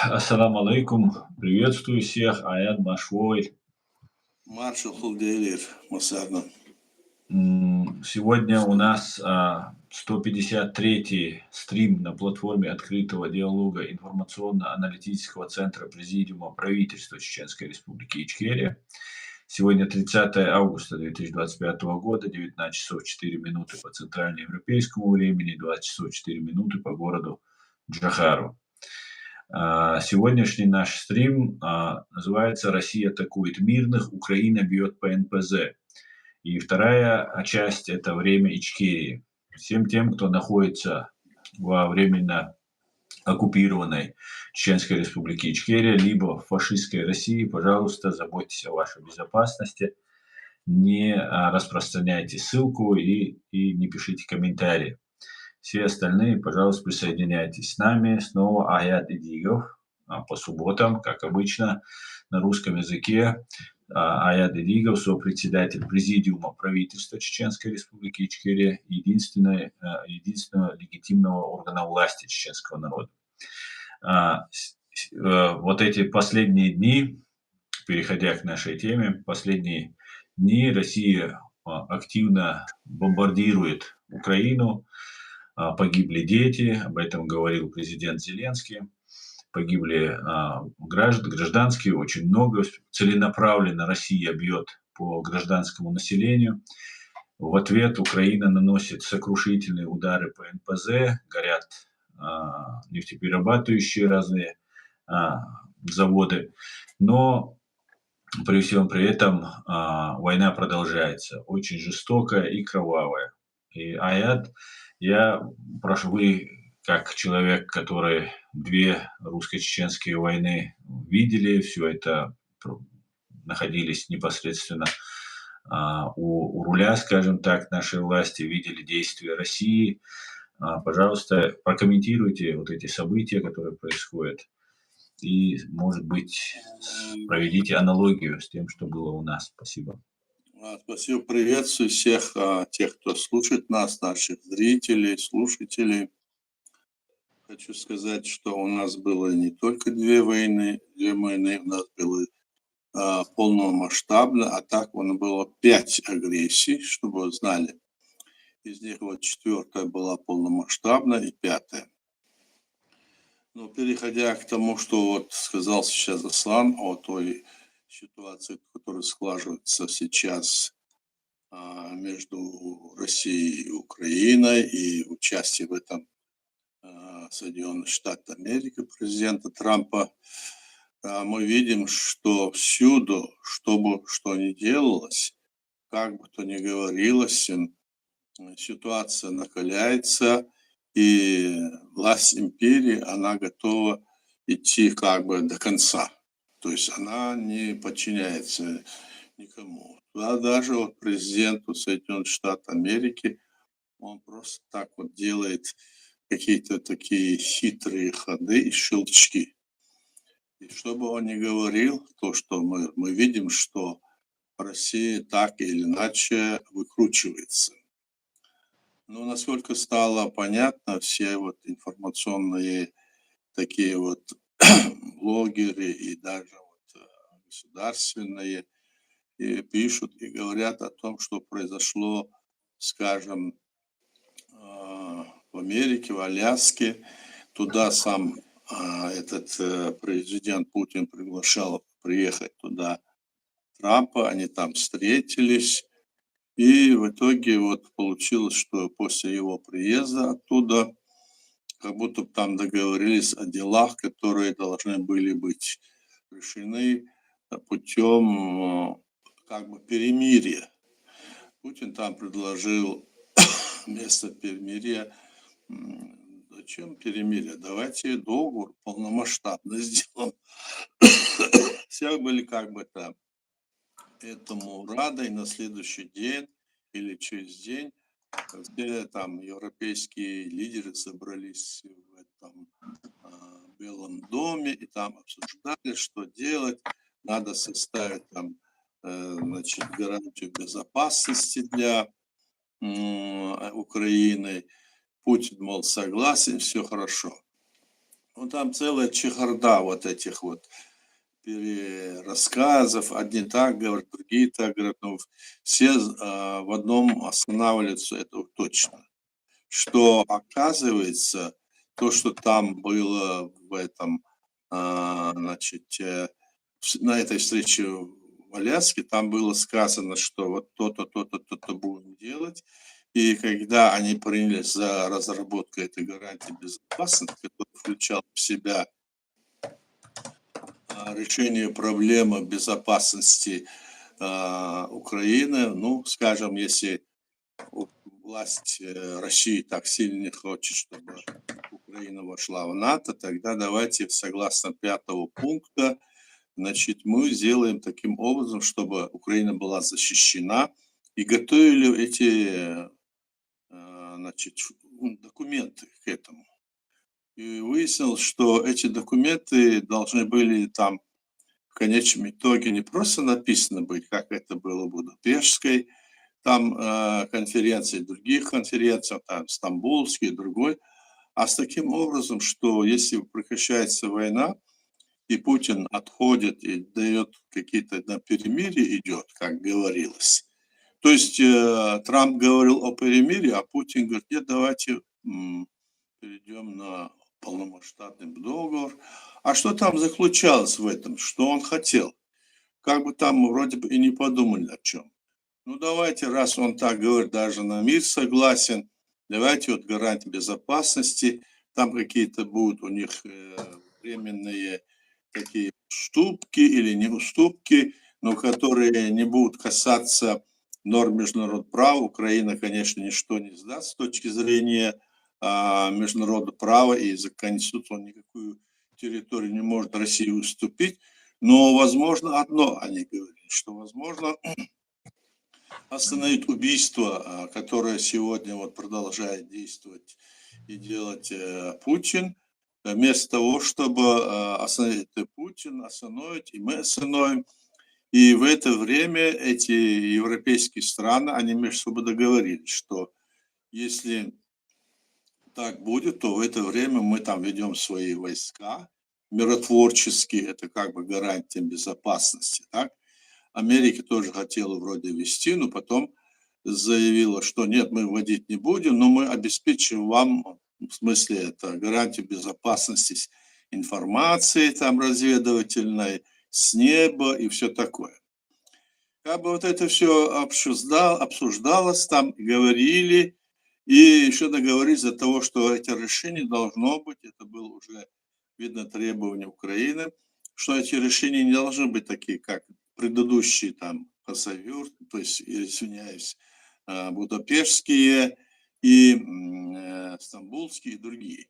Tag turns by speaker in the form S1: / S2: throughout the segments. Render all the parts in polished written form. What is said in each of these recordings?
S1: Ассаламу алейкум. Приветствую всех. Аят Машвой.
S2: Маршал Хулгейлер, Масарна.
S1: Сегодня у нас 153-й стрим на платформе открытого диалога информационно-аналитического центра Президиума правительства Чеченской Республики Ичкерия. Сегодня 30 августа 2025 года, 19 часов 4 минуты по центральноевропейскому времени, 20 часов 4 минуты по городу Джахару. Сегодняшний наш стрим называется «Россия атакует мирных, Украина бьет по НПЗ». И вторая часть – это время Ичкерии. Всем тем, кто находится во временно оккупированной Чеченской Республике Ичкерия, либо в фашистской России, пожалуйста, заботьтесь о вашей безопасности, не распространяйте ссылку и не пишите комментарии. Все остальные, пожалуйста, присоединяйтесь с нами. Снова Аят Идигов по субботам, как обычно, на русском языке. Аят Идигов, сопредседатель Президиума правительства Чеченской Республики Ичкерия, единственного легитимного органа власти чеченского народа. Вот эти последние дни, переходя к нашей теме, последние дни Россия активно бомбардирует Украину. Погибли дети, об этом говорил президент Зеленский. Погибли гражданские, очень много. Целенаправленно Россия бьет по гражданскому населению. В ответ Украина наносит сокрушительные удары по НПЗ, горят нефтеперерабатывающие разные заводы. Но при всем при этом война продолжается, очень жестокая и кровавая. И Аят, я прошу, вы, как человек, который две русско-чеченские войны видели, все это находились непосредственно у руля, скажем так, нашей власти, видели действия России. Пожалуйста, прокомментируйте вот эти события, которые происходят, и, может быть, проведите аналогию с тем, что было у нас. Спасибо.
S2: Спасибо, приветствую всех тех, кто слушает нас, наших зрителей, слушателей. Хочу сказать, что у нас было не только две войны, у нас было полномасштабно, а так было 5 агрессий, чтобы вы знали. Из них вот 4-я была полномасштабная и 5-я. Но переходя к тому, что вот сказал сейчас Аслан о той ситуации, которая складывается сейчас между Россией и Украиной, и участие в этом Соединенных Штатов Америки, президента Трампа, мы видим, что всюду, что ни делалось, как бы то ни говорилось, ситуация накаляется, и власть империи, она готова идти как бы до конца. То есть она не подчиняется никому. Да, даже вот президенту Соединенных Штатов Америки, он просто так вот делает какие-то такие хитрые ходы и щелчки. И что бы он ни говорил, то, что мы видим, что Россия так или иначе выкручивается. Но насколько стало понятно, все вот информационные такие вот блогеры и даже вот государственные и пишут и говорят о том, что произошло, скажем, в Америке, в Аляске. Туда сам этот президент Путин приглашал приехать туда Трампа, они там встретились. И в итоге вот получилось, что после его приезда оттуда, как будто там договорились о делах, которые должны были быть решены путем как бы перемирия. Путин там предложил вместо перемирия, зачем перемирие, давайте договор полномасштабно сделаем. Все были как бы там этому рады, и на следующий день или через день все там европейские лидеры собрались в этом Белом доме и там обсуждали, что делать. Надо составить там, значит, гарантию безопасности для Украины. Путин, мол, согласен, все хорошо. Ну, там целая чехарда вот этих вот рассказов. Одни так говорят, другие так говорят. Но все в одном останавливаются, это вот точно. Что оказывается, то, что там было в этом, значит, на этой встрече в Аляске, там было сказано, что вот то-то, то-то, то-то будем делать. И когда они принялись за разработку этой гарантии безопасности, которая включала в себя решение проблемы безопасности Украины, ну, скажем, если власть России так сильно не хочет, чтобы Украина вошла в НАТО, тогда давайте, согласно 5 пункта, значит, мы сделаем таким образом, чтобы Украина была защищена, и готовили эти, значит, документы к этому. И выяснилось, что эти документы должны были там в конечном итоге не просто написано быть, как это было в Будапештской там конференции, других конференциях, там Стамбульской, другой, а с таким образом, что если прекращается война, и Путин отходит и дает какие-то на перемирие идет, как говорилось. То есть Трамп говорил о перемирии, а Путин говорит, нет, давайте перейдем на полномасштабный договор. А что там заключалось в этом? Что он хотел? Как бы там вроде бы и не подумали о чем. Ну давайте, раз он так говорит, даже на мир согласен, давайте вот гарантии безопасности, там какие-то будут у них временные такие уступки или не уступки, но которые не будут касаться норм международного права. Украина, конечно, ничто не сдаст с точки зрения международного права, и за Конституцию он никакую территорию не может России уступить. Но возможно одно, они говорили, что возможно остановить убийство, которое сегодня вот продолжает действовать и делать Путин, вместо того, чтобы остановить Путин, остановить, и мы остановим. И в это время эти европейские страны, они между собой договорились, что если так будет, то в это время мы там ведем свои войска миротворческие, это как бы гарантия безопасности, так? Америка тоже хотела вроде вести, но потом заявила, что нет, мы вводить не будем, но мы обеспечим вам, в смысле, это гарантию безопасности информации там разведывательной, с неба и все такое. Как бы вот это все обсуждалось, там говорили, и еще договорились за того, что это решение должно быть, это было уже, видно, требование Украины, что эти решения не должны быть такие, как предыдущие там Хасавюр, то есть, извиняюсь, Будапештские и Стамбульские и другие.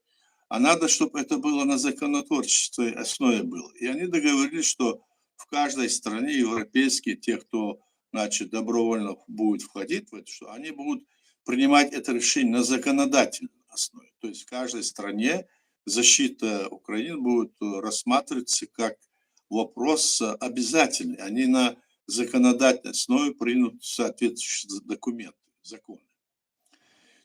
S2: А надо, чтобы это было на законотворческой основе было. И они договорились, что в каждой стране европейские, те, кто, значит, добровольно будет входить в это, что они будут принимать это решение на законодательной основе. То есть в каждой стране защита Украины будет рассматриваться как вопрос обязательный. Они на законодательной основе примут соответствующие документы, законы.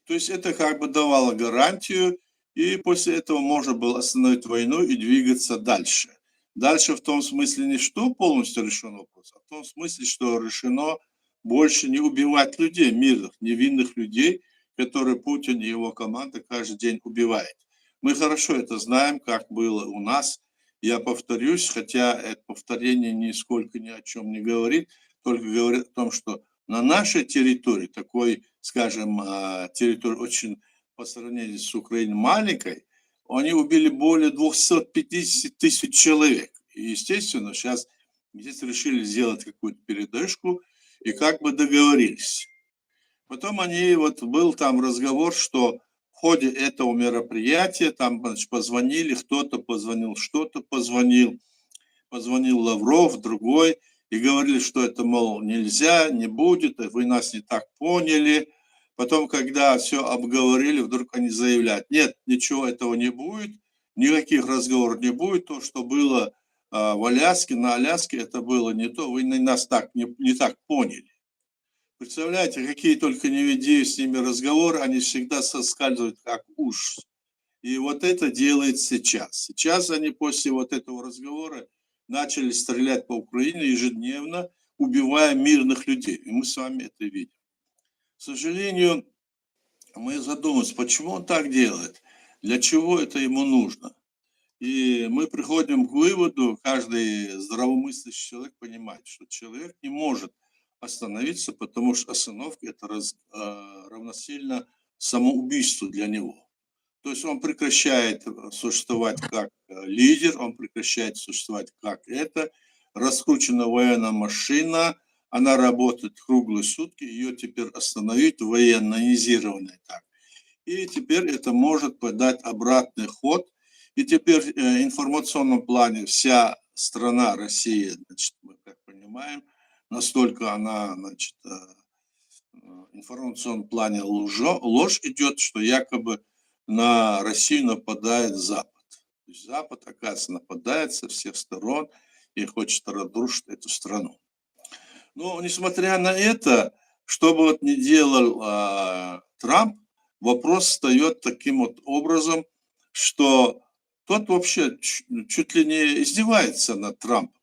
S2: То есть это как бы давало гарантию, и после этого можно было остановить войну и двигаться дальше. Дальше в том смысле не что полностью решен вопрос, а в том смысле, что решено больше не убивать людей, мирных, невинных людей, которые Путин и его команда каждый день убивает. Мы хорошо это знаем, как было у нас. Я повторюсь, хотя это повторение нисколько ни о чем не говорит, только говорит о том, что на нашей территории, такой, скажем, территория очень по сравнению с Украиной маленькой, они убили более 250 тысяч человек. И, естественно, сейчас здесь решили сделать какую-то передышку и как бы договорились. Потом они, вот был там разговор, что в ходе этого мероприятия там, значит, позвонили, кто-то позвонил, что-то позвонил Лавров, другой, и говорили, что это, мол, нельзя, не будет, вы нас не так поняли. Потом, когда все обговорили, вдруг они заявляют, нет, ничего этого не будет, никаких разговоров не будет, то, что было в Аляске, на Аляске, это было не то, вы нас так, не так поняли. Представляете, какие только не веди с ними разговоры, они всегда соскальзывают как уж. И вот это делает сейчас. Сейчас они после вот этого разговора начали стрелять по Украине ежедневно, убивая мирных людей. И мы с вами это видим. К сожалению, мы задумались, почему он так делает, для чего это ему нужно. И мы приходим к выводу, каждый здравомыслящий человек понимает, что человек не может остановиться, потому что остановка это равносильно самоубийству для него. То есть он прекращает существовать как лидер, он прекращает существовать как это. Раскручена военная машина, она работает круглые сутки, ее теперь остановить военноизированной так. И теперь это может подать обратный ход. И теперь в информационном плане вся страна, Россия, значит, мы как понимаем, настолько она, значит, в информационном плане ложь идет, что якобы на Россию нападает Запад. То есть Запад, оказывается, нападает со всех сторон и хочет разрушить эту страну. Но, несмотря на это, что бы вот ни делал Трамп, вопрос встает таким вот образом, что тот вообще чуть ли не издевается над Трампом,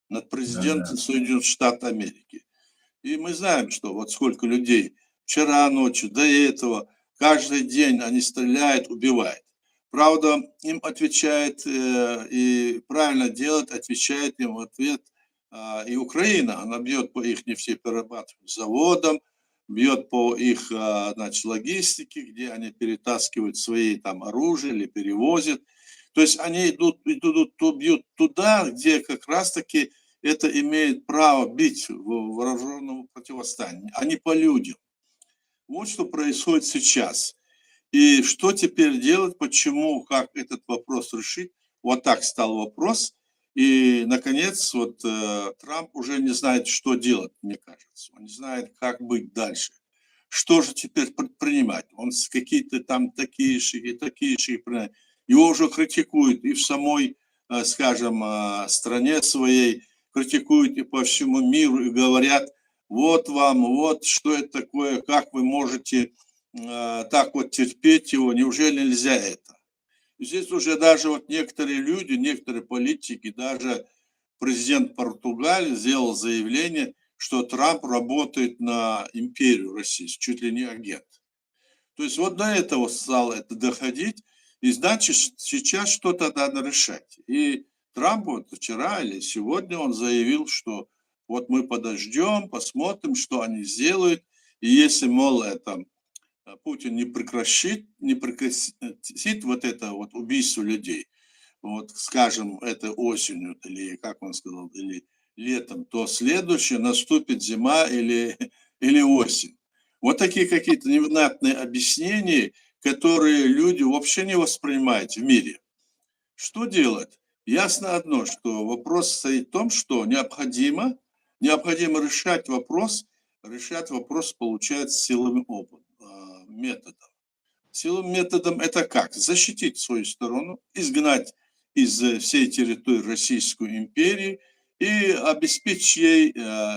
S2: над президентом Соединенных Штатов Америки. И мы знаем, что вот сколько людей вчера ночью, до этого, каждый день они стреляют, убивают. Правда, им отвечает и правильно делает, отвечает им в ответ и Украина. Она бьет по их нефтеперерабатывающим заводам, бьет по их, значит, логистике, где они перетаскивают свои там оружие или перевозят. То есть они бьют туда, где как раз-таки это имеет право бить в вооруженном противостоянии, а не по людям. Вот что происходит сейчас. И что теперь делать, почему, как этот вопрос решить? Вот так стал вопрос. И, наконец, вот Трамп уже не знает, что делать, мне кажется. Он не знает, как быть дальше. Что же теперь предпринимать? Он какие-то там такие шаги принимает. Его уже критикуют и в самой, скажем, стране своей, критикуют и по всему миру, и говорят, вот вам, вот что это такое, как вы можете так вот терпеть его, неужели нельзя это? Здесь уже даже вот некоторые люди, некоторые политики, даже президент Португалии сделал заявление, что Трамп работает на империю российскую, чуть ли не агент. То есть вот до этого стало это доходить, и значит сейчас что-то надо решать. И Трамп вот вчера или сегодня он заявил, что вот мы подождем, посмотрим, что они сделают, и если, мол, это Путин не прекратит вот это вот убийство людей, вот, скажем, это осенью, или, как он сказал, или летом, то следующее наступит зима или осень. Вот такие какие-то невнятные объяснения, которые люди вообще не воспринимают в мире. Что делать? Ясно одно, что вопрос стоит в том, что необходимо решать вопрос получается силовым методом. Силовым методом это как? Защитить свою сторону, изгнать из всей территории Российскую империю и обеспечить ей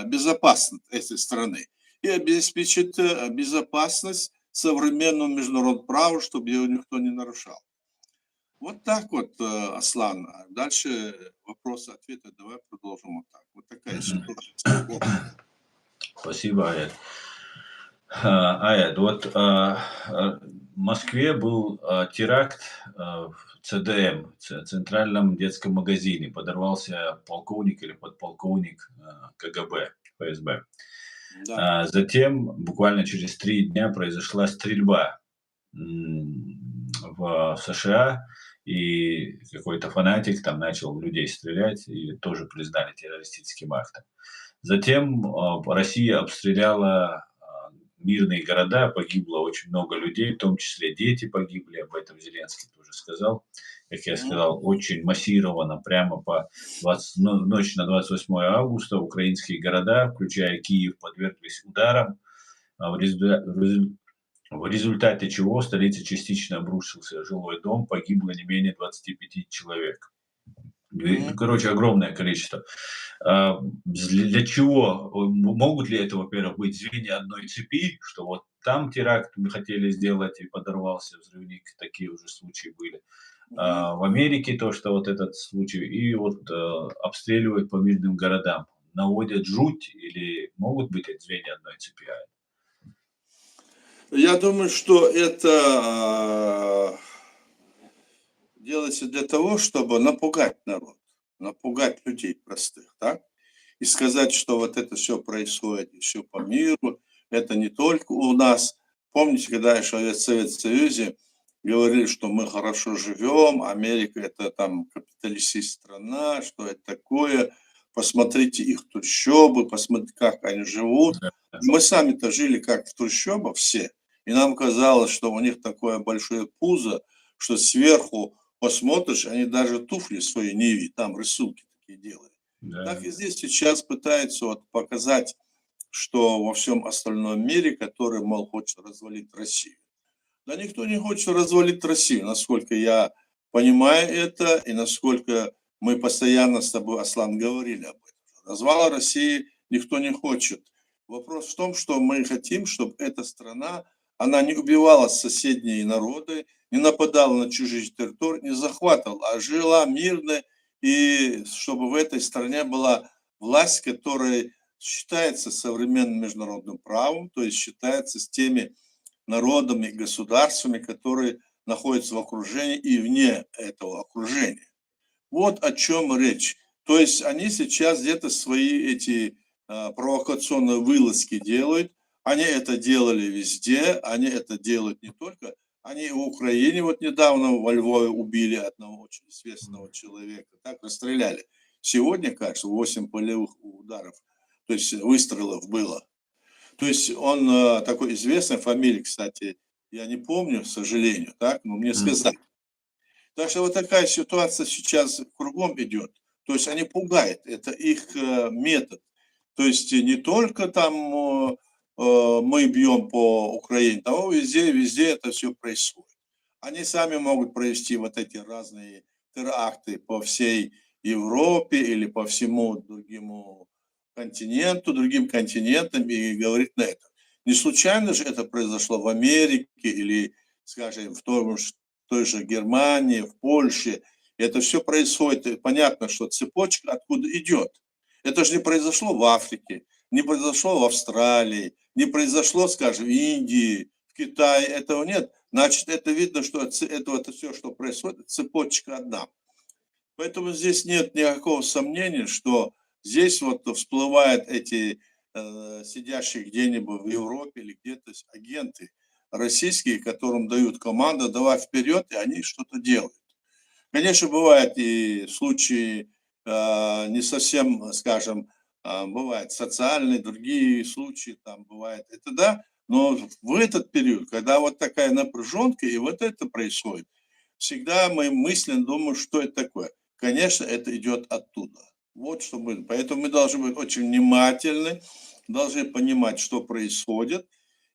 S2: безопасность этой страны. И обеспечить безопасность современного международного права, чтобы его никто не нарушал. Вот так вот, Аслан. Дальше вопросы-ответы. Давай продолжим вот так. Вот такая ситуация.
S1: Спасибо, Аят. Аят, вот в Москве был теракт в ЦДМ, Центральном детском магазине. Подорвался полковник или подполковник КГБ, ФСБ.
S2: Да.
S1: Затем, буквально через 3 дня, произошла стрельба в США, и какой-то фанатик там начал в людей стрелять, и тоже признали террористическим актом. Затем Россия обстреляла мирные города, погибло очень много людей, в том числе дети погибли, об этом Зеленский тоже сказал. Как я сказал, очень массированно, прямо по ночь на 28 августа украинские города, включая Киев, подверглись ударам, в результате чего в столице частично обрушился жилой дом, погибло не менее 25 человек.
S2: Мгм.
S1: Короче, огромное количество. Для чего? Могут ли это, во-первых, быть звенья одной цепи, что вот там теракт мы хотели сделать и подорвался взрывник, такие уже случаи были.
S2: Мгм.
S1: В Америке то, что вот этот случай, и вот обстреливают по мирным городам. Наводят жуть или могут быть это звенья одной цепи?
S2: Я думаю, что это делается для того, чтобы напугать народ, напугать людей простых, так? И сказать, что вот это все происходит все по миру, это не только у нас. Помните, когда еще в Советском Союзе говорили, что мы хорошо живем, Америка это там капиталистическая страна, что это такое, посмотрите их трущобы, посмотрите, как они живут.
S1: Да.
S2: И мы сами-то жили как в трущобах все, и нам казалось, что у них такое большое пузо, что сверху посмотришь, они даже туфли свои не видят, там рисунки такие делают. Так
S1: Да,
S2: и здесь сейчас пытаются вот показать, что во всем остальном мире, который, мол, хочет развалить Россию. Да никто не хочет развалить Россию, насколько я понимаю это, и насколько мы постоянно с тобой, Аслан, говорили об этом. Развала России никто не хочет. Вопрос в том, что мы хотим, чтобы эта страна, она не убивала соседние народы, не нападала на чужие территории, не захватывала, а жила мирно, и чтобы в этой стране была власть, которая считается современным международным правом, то есть считается с теми народами, государствами, которые находятся в окружении и вне этого окружения. Вот о чем речь. То есть они сейчас где-то свои эти провокационные вылазки делают. Они это делали везде, они это делают не только. Они в Украине вот недавно во Львове убили одного очень известного человека, так расстреляли. Сегодня, кажется, 8 полевых ударов, то есть выстрелов было. То есть он такой известной фамилии, кстати, я не помню, к сожалению, так, но мне
S1: М.
S2: сказали. Так что вот такая ситуация сейчас кругом идет. То есть они пугают, это их метод. То есть не только там мы бьем по Украине, там везде это все происходит. Они сами могут провести вот эти разные теракты по всей Европе или по всему другому континенту, другим континентам и говорить на это. Не случайно же это произошло в Америке или, скажем, той же Германии, в Польше. Это все происходит, и понятно, что цепочка откуда идет. Это же не произошло в Африке, не произошло в Австралии, не произошло, скажем, в Индии, в Китае. Этого нет. Значит, это видно, что это все, что происходит, цепочка одна. Поэтому здесь нет никакого сомнения, что здесь вот всплывают эти сидящие где-нибудь в Европе или где-то агенты российские, которым дают команду, давай вперед, и они что-то делают. Конечно, бывают и случаи не совсем, скажем, бывают социальные, другие случаи там бывают. Это да, но в этот период, когда вот такая напряженка, и вот это происходит, всегда мы мысленно думаем, что это такое. Конечно, это идет оттуда. Вот что мы. Поэтому мы должны быть очень внимательны, должны понимать, что происходит,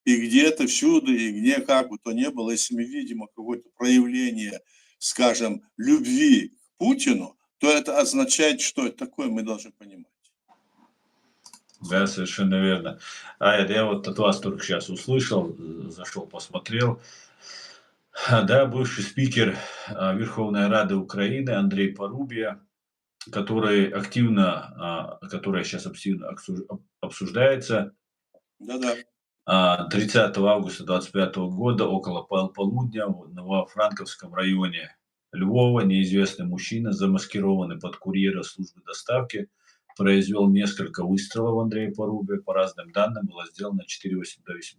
S2: и где-то всюду, и где как бы то ни было, если мы видим какое-то проявление, скажем, любви к Путину, то это означает, что это такое, мы должны понимать.
S1: Да, совершенно верно. Это я вот от вас только сейчас услышал, зашел, посмотрел. Да, бывший спикер Верховной Рады Украины Андрей Порубия, которая сейчас активно обсуждается.
S2: Да-да.
S1: 30 августа 25 года около полудня во Франковском районе Львова неизвестный мужчина, замаскированный под курьера службы доставки, произвел несколько выстрелов Андрея Порубия. По разным данным было сделано 4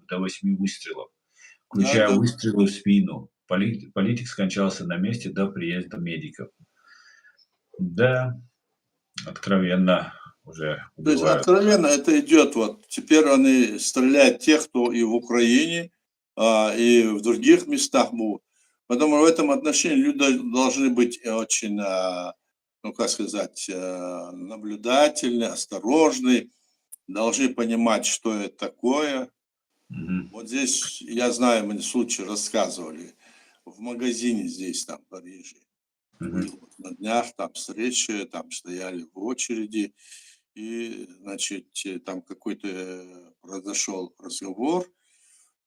S1: до 8 выстрелов, включая
S2: Да-да.
S1: выстрелы в спину. Политик скончался на месте до приезда медиков. Да, откровенно уже
S2: То есть
S1: убивают.
S2: откровенно это идет вот. Теперь они стреляют тех, кто и в Украине, и в других местах будут. Поэтому в этом отношении люди должны быть очень, ну как сказать, наблюдательны, осторожны, должны понимать, что это такое.
S1: Мгм.
S2: Вот здесь, я знаю, мы случай рассказывали, в магазине здесь, там, в Париже.
S1: Мгм.
S2: Был вот на днях там встреча, там стояли в очереди, и, значит, там какой-то произошел разговор,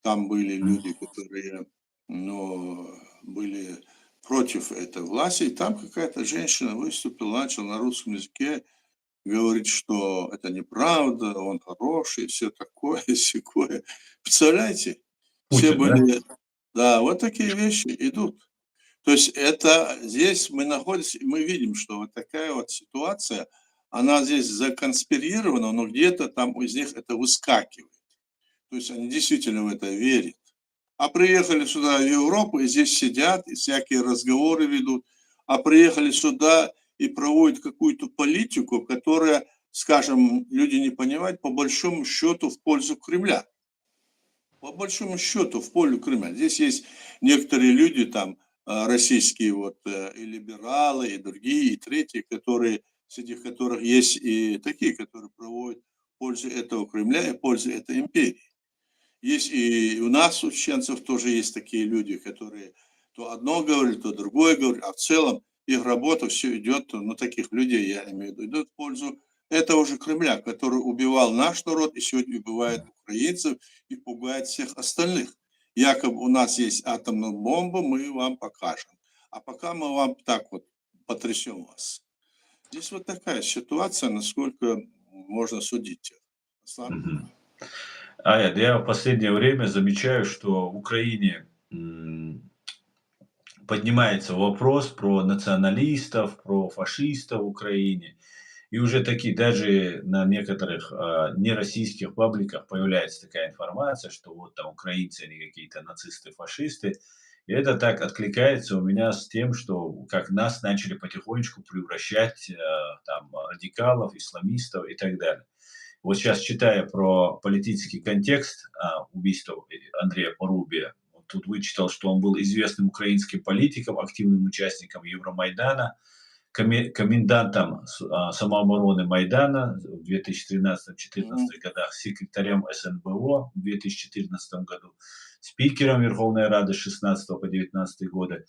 S2: там были
S1: М.
S2: люди, которые, ну, были против этой власти, и там какая-то женщина выступила, начала на русском языке говорить, что это неправда, он хороший, все такое, сякое. Представляете? Все
S1: Путин, да?
S2: были, да, вот такие вещи идут. То есть это здесь мы находимся, и мы видим, что вот такая вот ситуация, она здесь законспирирована, но где-то там из них это выскакивает. То есть они действительно в это верят. А приехали сюда, в Европу, и здесь сидят, и всякие разговоры ведут. А приехали сюда и проводят какую-то политику, которая, скажем, люди не понимают, по большому счету в пользу Кремля. По большому счету в пользу Кремля. Здесь есть некоторые люди там, российские вот и либералы, и другие, и третьи, которые, среди которых есть и такие, которые проводят в пользу этого Кремля и в пользу этой империи. Есть и у нас, у чеченцев, тоже есть такие люди, которые то одно говорят, то другое говорят, а в целом их работа все идет, ну, таких людей, я имею в виду, идет в пользу этого же Кремля, который убивал наш народ и сегодня убивает украинцев и пугает всех остальных. Якобы у нас есть атомная бомба, мы вам покажем. А пока мы вам так вот потрясем вас. Здесь вот такая ситуация, насколько можно судить. Аслан?
S1: Мгм. Я в последнее время замечаю, что в Украине поднимается вопрос про националистов, про фашистов в Украине. И уже такие, даже на некоторых нероссийских пабликах появляется такая информация, что вот там украинцы, они какие-то нацисты, фашисты. И это так откликается у меня с тем, что как нас начали потихонечку превращать там радикалов, исламистов и так далее. Вот сейчас, читая про политический контекст убийства Андрея Порубия, вот тут вычитал, что он был известным украинским политиком, активным участником Евромайдана, комендантом самообороны Майдана в 2013-2014 годах, секретарем СНБО в 2014 году, спикером Верховной Рады с 16 по 19 годы.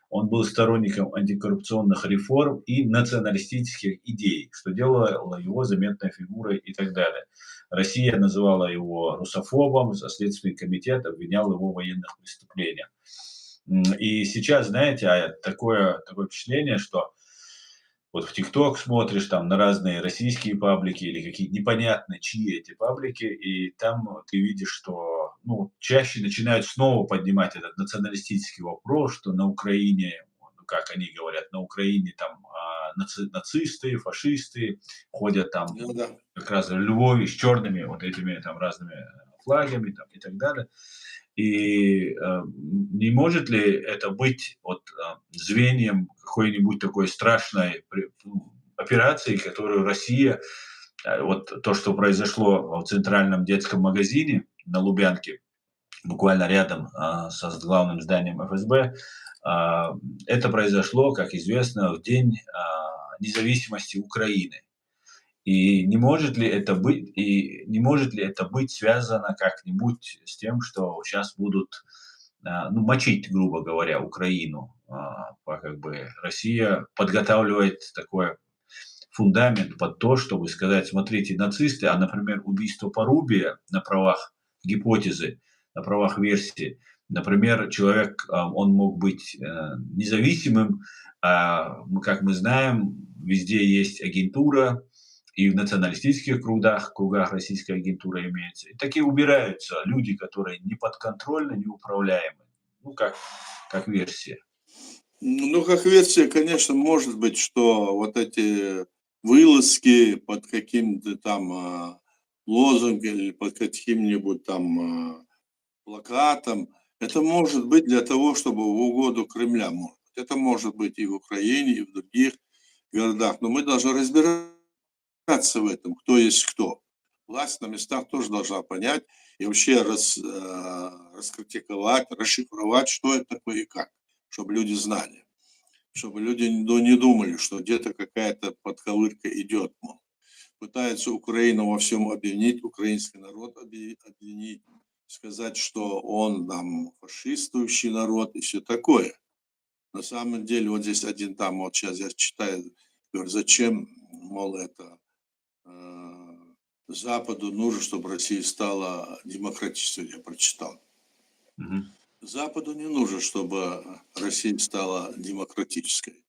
S1: Он был сторонником антикоррупционных реформ и националистических идей, что делало его заметной фигурой и так далее. Россия называла его русофобом, а Следственный комитет обвинял его в военных преступлениях. И сейчас, знаете, такое впечатление, что вот в ТикТок смотришь там на разные российские паблики или какие-то непонятно чьи эти паблики, и там ты видишь, что ну, чаще начинают снова поднимать этот националистический вопрос, что на Украине, ну, как они говорят, на Украине там нацисты, фашисты ходят там
S2: Ну да.
S1: как раз в Львове с черными вот этими там разными флагами там, и так далее. И не может ли это быть вот, звеньем какой-нибудь такой страшной операции, которую Россия, вот то, что произошло в центральном детском магазине на Лубянке, буквально рядом со главным зданием ФСБ, это произошло, как известно, в день независимости Украины. И не может ли это быть связано как-нибудь с тем, что сейчас будут, ну, мочить, грубо говоря, Украину? Как бы Россия подготавливает такой фундамент под то, чтобы сказать: смотрите, нацисты, например, убийство Порубия на правах гипотезы, на правах версии, например, человек, он мог быть независимым, как мы знаем, везде есть агентура, и в националистических кругах российская агентура имеется. И такие убираются люди, которые не подконтрольны, не управляемы. Ну, как версия.
S2: Ну, как версия, конечно, может быть, что вот эти вылазки под каким-то там лозунгом или под каким-нибудь там плакатом, это может быть для того, чтобы в угоду Кремля. Может быть. Это может быть и в Украине, и в других городах. Но мы должны разбираться в этом, кто есть кто. Власть на местах тоже должна понять и вообще раскритиковать, расшифровать, что это такое и как, чтобы люди знали, чтобы люди не думали, что где-то какая-то подковырка идет, мол. Пытается Украину во всем обвинить, украинский народ обвинить, сказать, что он там фашистующий народ и все такое. На самом деле, вот здесь один там, вот сейчас я читаю, говорю, зачем, мол, это Западу нужно, чтобы Россия стала демократической, я прочитал.
S1: Мгм.
S2: Западу не нужно, чтобы Россия стала демократической.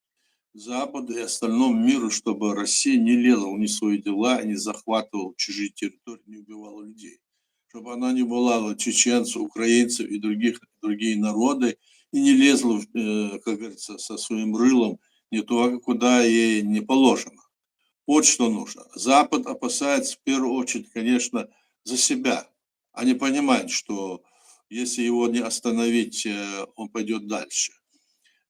S2: Западу и остальному миру, чтобы Россия не лезла в свои дела, не захватывала чужие территории, не убивала людей. Чтобы она не была чеченцев, украинцев и другие народы, и не лезла, как говорится, со своим рылом не туда, куда ей не положено. Вот что нужно. Запад опасается в первую очередь, конечно, за себя. Они понимают, что если его не остановить, он пойдет дальше.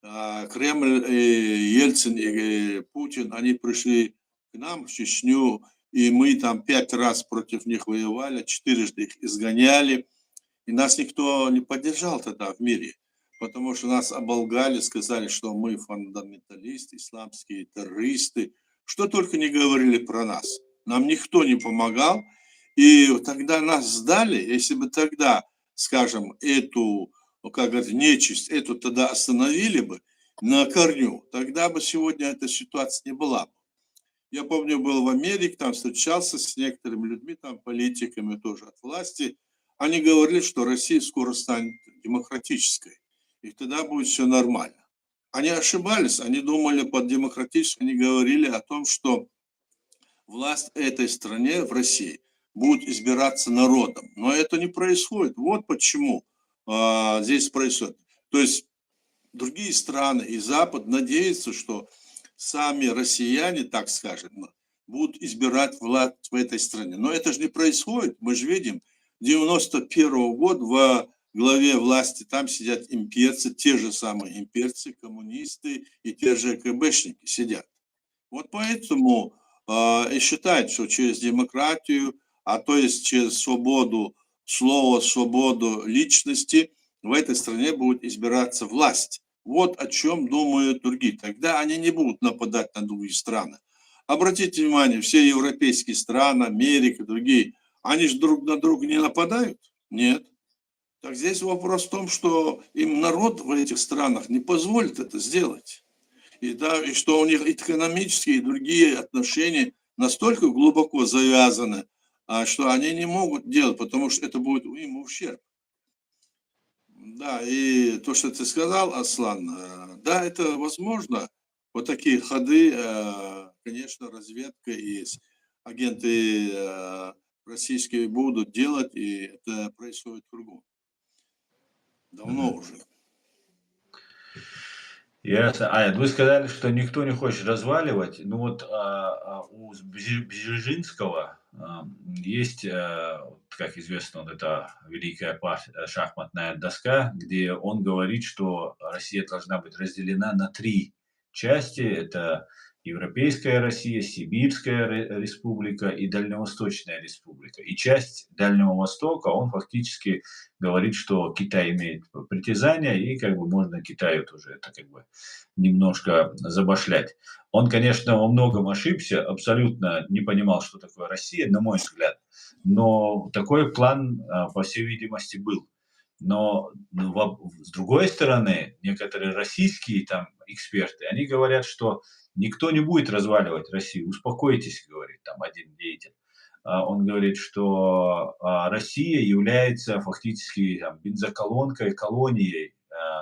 S2: Кремль, Ельцин и Путин, они пришли к нам в Чечню, и мы там 5 раз против них воевали, 4 их изгоняли, и нас никто не поддержал тогда в мире, потому что нас оболгали, сказали, что мы фундаменталисты, исламские террористы, что только не говорили про нас. Нам никто не помогал, и тогда нас сдали, если бы тогда, скажем, эту, как говорят, нечисть, эту тогда остановили бы на корню, тогда бы сегодня эта ситуация не была. Я помню, был в Америке, там встречался с некоторыми людьми, там политиками тоже от власти. Они говорили, что Россия скоро станет демократической, и тогда будет все нормально. Они ошибались, они думали под демократической, они говорили о том, что власть этой стране, в России, будет избираться народом. Но это не происходит. Вот почему здесь происходит. То есть другие страны и Запад надеются, что сами россияне, так скажем, будут избирать власть в этой стране. Но это же не происходит. Мы же видим, 91 года в главе власти там сидят имперцы, те же самые имперцы, коммунисты и те же КБшники сидят. Вот поэтому и считают, что через демократию, а то есть через свободу слова, свободу личности в этой стране будет избираться власть. Вот о чем думают другие. Тогда они не будут нападать на другие страны. Обратите внимание, все европейские страны, Америка, другие, они же друг на друга не нападают? Нет. Так здесь вопрос в том, что им народ в этих странах не позволит это сделать. И что у них экономические и другие отношения настолько глубоко завязаны, что они не могут делать, потому что это будет им ущерб. Да, и то, что ты сказал, Аслан, да, это возможно. Вот такие ходы, конечно, разведка и агенты российские будут делать, и это происходит кругом. Давно уже.
S1: Ясно. Вы сказали, что никто не хочет разваливать. Ну вот у Бжезинского есть, как известно, вот эта великая шахматная доска, где он говорит, что Россия должна быть разделена на 3 части. Это Европейская Россия, Сибирская республика и Дальневосточная республика. И часть Дальнего Востока, он фактически говорит, что Китай имеет притязания, и как бы можно Китаю тоже это как бы немножко забашлять. Он, конечно, во многом ошибся, абсолютно не понимал, что такое Россия, на мой взгляд. Но такой план, по всей видимости, был. Но с другой стороны, некоторые российские там эксперты, они говорят, что никто не будет разваливать Россию. Успокойтесь, говорит там один деятель. Он говорит, что Россия является фактически там, бензоколонкой, колонией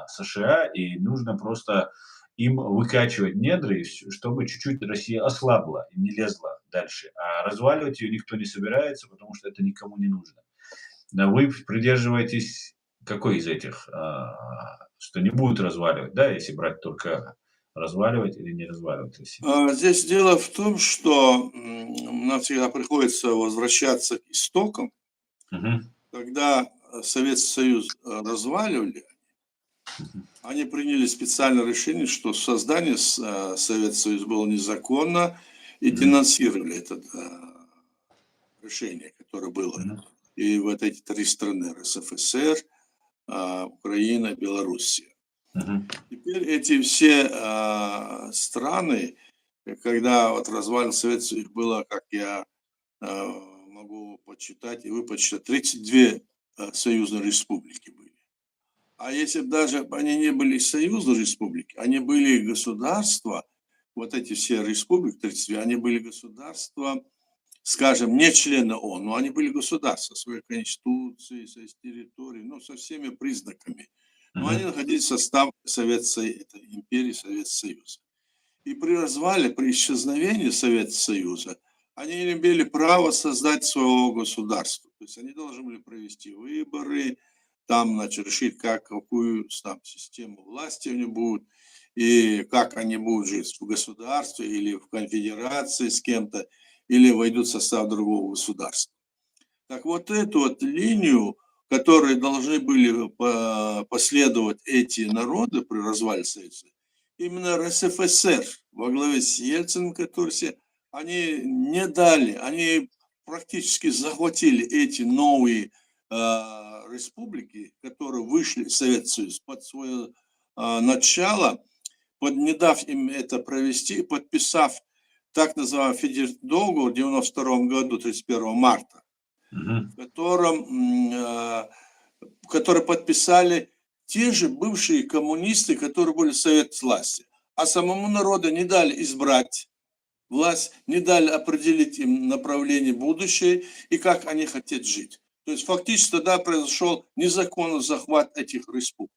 S1: США, и нужно просто им выкачивать недра, чтобы чуть-чуть Россия ослабла и не лезла дальше. А разваливать ее никто не собирается, потому что это никому не нужно. Но вы придерживаетесь какой из этих, что не будут разваливать, да, если брать только разваливать или не разваливать Россию?
S2: Здесь дело в том, что нам всегда приходится возвращаться к истокам.
S1: Мгм.
S2: Когда Советский Союз разваливали, они приняли специальное решение, что создание Советского Союза было незаконно, и денонсировали это решение, которое было.
S1: Мгм.
S2: И вот эти 3 страны: РСФСР, Украина, Белоруссия.
S1: Мгм.
S2: Теперь эти все страны, когда вот развалился Советский Союз, их было, как я могу почитать, и вы почитать, 32 союзные республики были. А если бы даже они не были союзные республики, они были государства, вот эти все республики 32, они были государства, скажем, не члены ООН, но они были государства, своей конституцией, со территорией, ну, со всеми признаками. Но они находились в составе Советской империи, Советского Союза. И при развале, при исчезновении Советского Союза, они не имели права создать своего государства. То есть они должны были провести выборы, там, значит, решить, какую там систему власти у них будет, и как они будут жить в государстве или в конфедерации с кем-то, или войдут в состав другого государства. Так вот эту вот линию, которой должны были последовать эти народы при развале Союза, именно РСФСР во главе с Ельциным, который они не дали, они практически захватили эти новые республики, которые вышли в Советский Союз под свое начало, не дав им это провести, подписав так называемый федеральный договор в 1992 году, 31 марта, в который подписали те же бывшие коммунисты, которые были в советской власти. А самому народу не дали избрать власть, не дали определить им направление будущее и как они хотят жить. То есть фактически тогда произошел незаконный захват этих республик.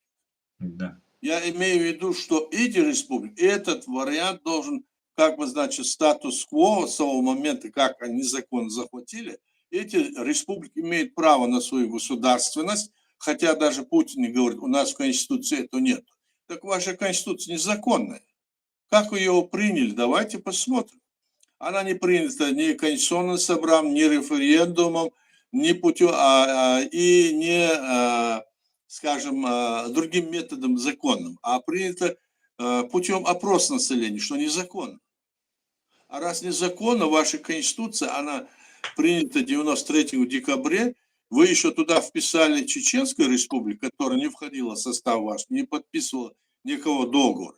S1: Да.
S2: Я имею в виду, что эти республики, этот вариант должен, как бы, значит, статус-кво с того момента, как они незаконно захватили, эти республики имеют право на свою государственность, хотя даже Путин не говорит, у нас в Конституции этого нет. Так ваша Конституция незаконная. Как вы ее приняли? Давайте посмотрим. Она не принята ни Конституционным собранием, ни референдумом, ни путем, и не, скажем, другим методом законным, а принята путем опроса населения, что незаконно. А раз незаконно, ваша Конституция, она принята 93 декабря, вы еще туда вписали Чеченскую республику, которая не входила в состав ваш, не подписывала никакого договора.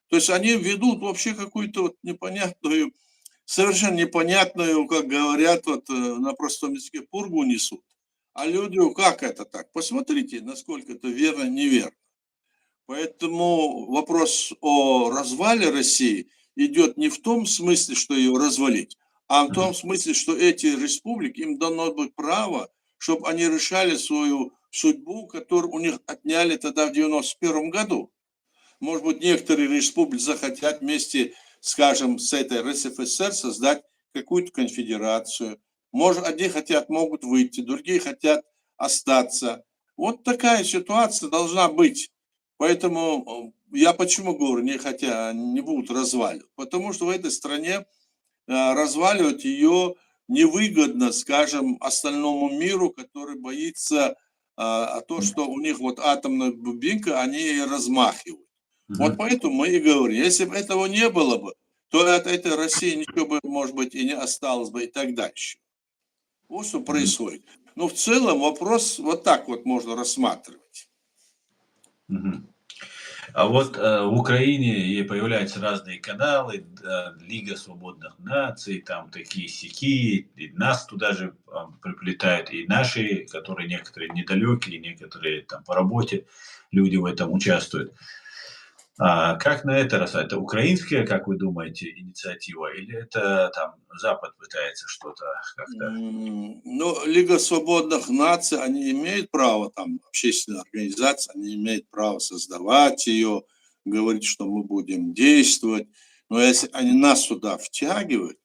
S2: То есть они ведут вообще какую-то вот непонятную, совершенно непонятную, как говорят вот на простом языке, пургу несут. А люди, как это так? Посмотрите, насколько это верно, неверно. Поэтому вопрос о развале России идет не в том смысле, что ее развалить, а в том смысле, что эти республики, им дано быть право, чтобы они решали свою судьбу, которую у них отняли тогда в 91 году. Может быть, некоторые республики захотят вместе, скажем, с этой РСФСР создать какую-то конфедерацию. Может, одни хотят, могут выйти, другие хотят остаться. Вот такая ситуация должна быть. Поэтому я почему говорю, не будут разваливать? Потому что в этой стране разваливать ее невыгодно, скажем, остальному миру, который боится то, что у них вот атомная бомбинка, они ее размахивают. Вот поэтому мы и говорим, если бы этого не было бы, то от этой России ничего бы, может быть, и не осталось бы и так дальше. Вот что происходит. Но в целом вопрос вот так вот можно рассматривать.
S1: А вот в Украине и появляются разные каналы, Лига свободных наций, там такие сяки, и нас туда же приплетают, и наши, которые некоторые недалекие, некоторые там по работе, люди в этом участвуют. Как на это раз? Это украинская, как вы думаете, инициатива, или это там Запад пытается что-то как-то?
S2: Ну, Лига свободных наций, они имеют право, там, общественные организации, они имеют право создавать ее, говорить, что мы будем действовать. Но если они нас сюда втягивают,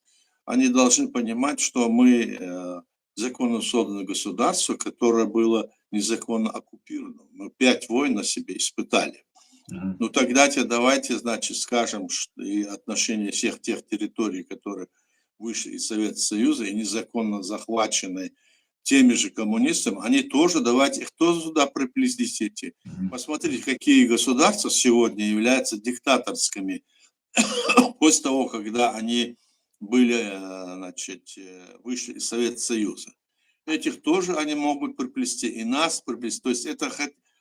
S2: они должны понимать, что мы законно созданное государство, которое было незаконно оккупировано. Мы 5 войн на себе испытали. Ну тогда давайте, значит, скажем, что и отношения всех тех территорий, которые вышли из Советского Союза и незаконно захвачены теми же коммунистами, они тоже, давайте их тоже сюда приплестите. Посмотрите, какие государства сегодня являются диктаторскими после того, когда они были, значит, вышли из Советского Союза. Этих тоже они могут приплести, и нас приплести. То есть это,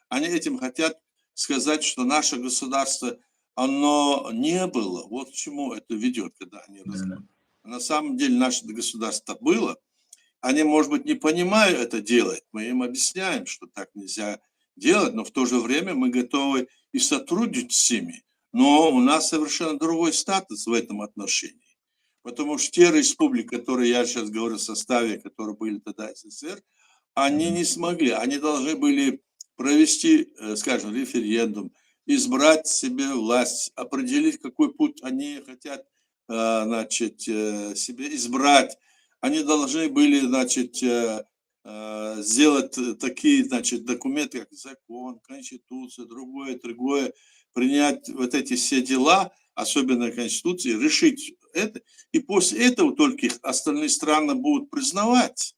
S2: они этим хотят сказать, что наше государство, оно не было. Вот к чему это ведет, когда они разговаривают. На самом деле наше государство было. Они, может быть, не понимают это делать. Мы им объясняем, что так нельзя делать, но в то же время мы готовы и сотрудничать с ними. Но у нас совершенно другой статус в этом отношении. Потому что те республики, которые я сейчас говорю в составе, которые были тогда СССР, они
S1: Мгм.
S2: не смогли. Они должны были провести, скажем, референдум, избрать себе власть, определить, какой путь они хотят, значит, себе избрать. Они должны были, значит, сделать такие, значит, документы, как закон, конституция, другое, принять вот эти все дела, особенно Конституции, решить это. И после этого только их остальные страны будут признавать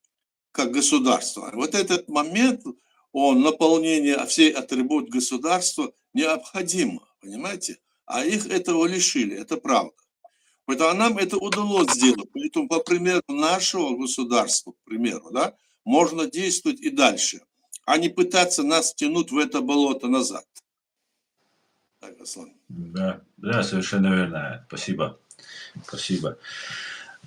S2: как государство. Вот этот момент, он наполнение всей атрибут государства необходимо, понимаете? А их этого лишили, это правда. Поэтому нам это удалось сделать. Поэтому, по примеру нашего государства, к примеру, да, можно действовать и дальше, а не пытаться нас тянуть в это болото назад. Так, Аслан.
S1: Да, да, совершенно верно. Спасибо. Спасибо.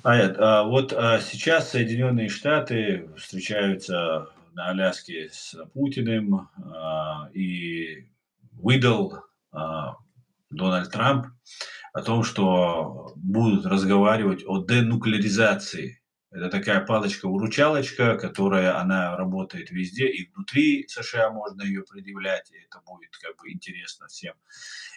S1: Вот сейчас Соединенные Штаты встречаются на Аляске с Путиным, и выдал Дональд Трамп о том, что будут разговаривать о денуклеаризации. Это такая палочка-выручалочка, которая она работает везде, и внутри США можно ее предъявлять, и это будет как бы интересно всем.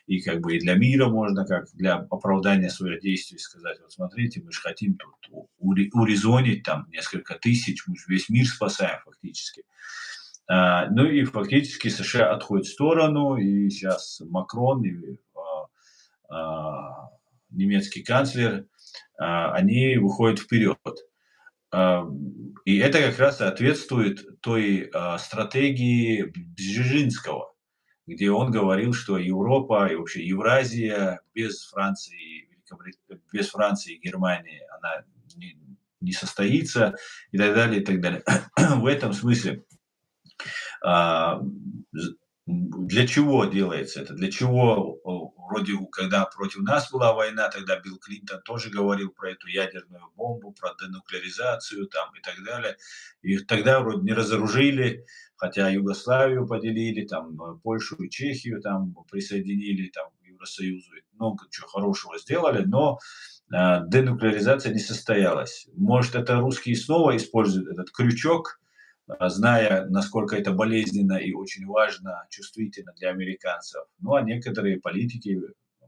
S1: И как бы и для мира можно, как для оправдания своих действий сказать: вот смотрите, мы же хотим тут урезонить там несколько тысяч, мы же весь мир спасаем фактически. Ну и фактически США отходят в сторону, и сейчас Макрон и немецкий канцлер, они выходят вперед. И это как раз соответствует той стратегии Бжезинского, где он говорил, что Европа и вообще Евразия без Франции, без Франции и Германии она не состоится, и так далее, и так далее. В этом смысле а, для чего делается это? Для чего, вроде, когда против нас была война, тогда Билл Клинтон тоже говорил про эту ядерную бомбу, про денуклеаризацию там и так далее. И тогда вроде не разоружили, хотя Югославию поделили, там Польшу и Чехию там присоединили там, к Евросоюзу, много чего хорошего сделали, но денуклеаризация не состоялась. Может, это русские снова используют этот крючок, зная, насколько это болезненно и очень важно, чувствительно для американцев. Ну, а некоторые политики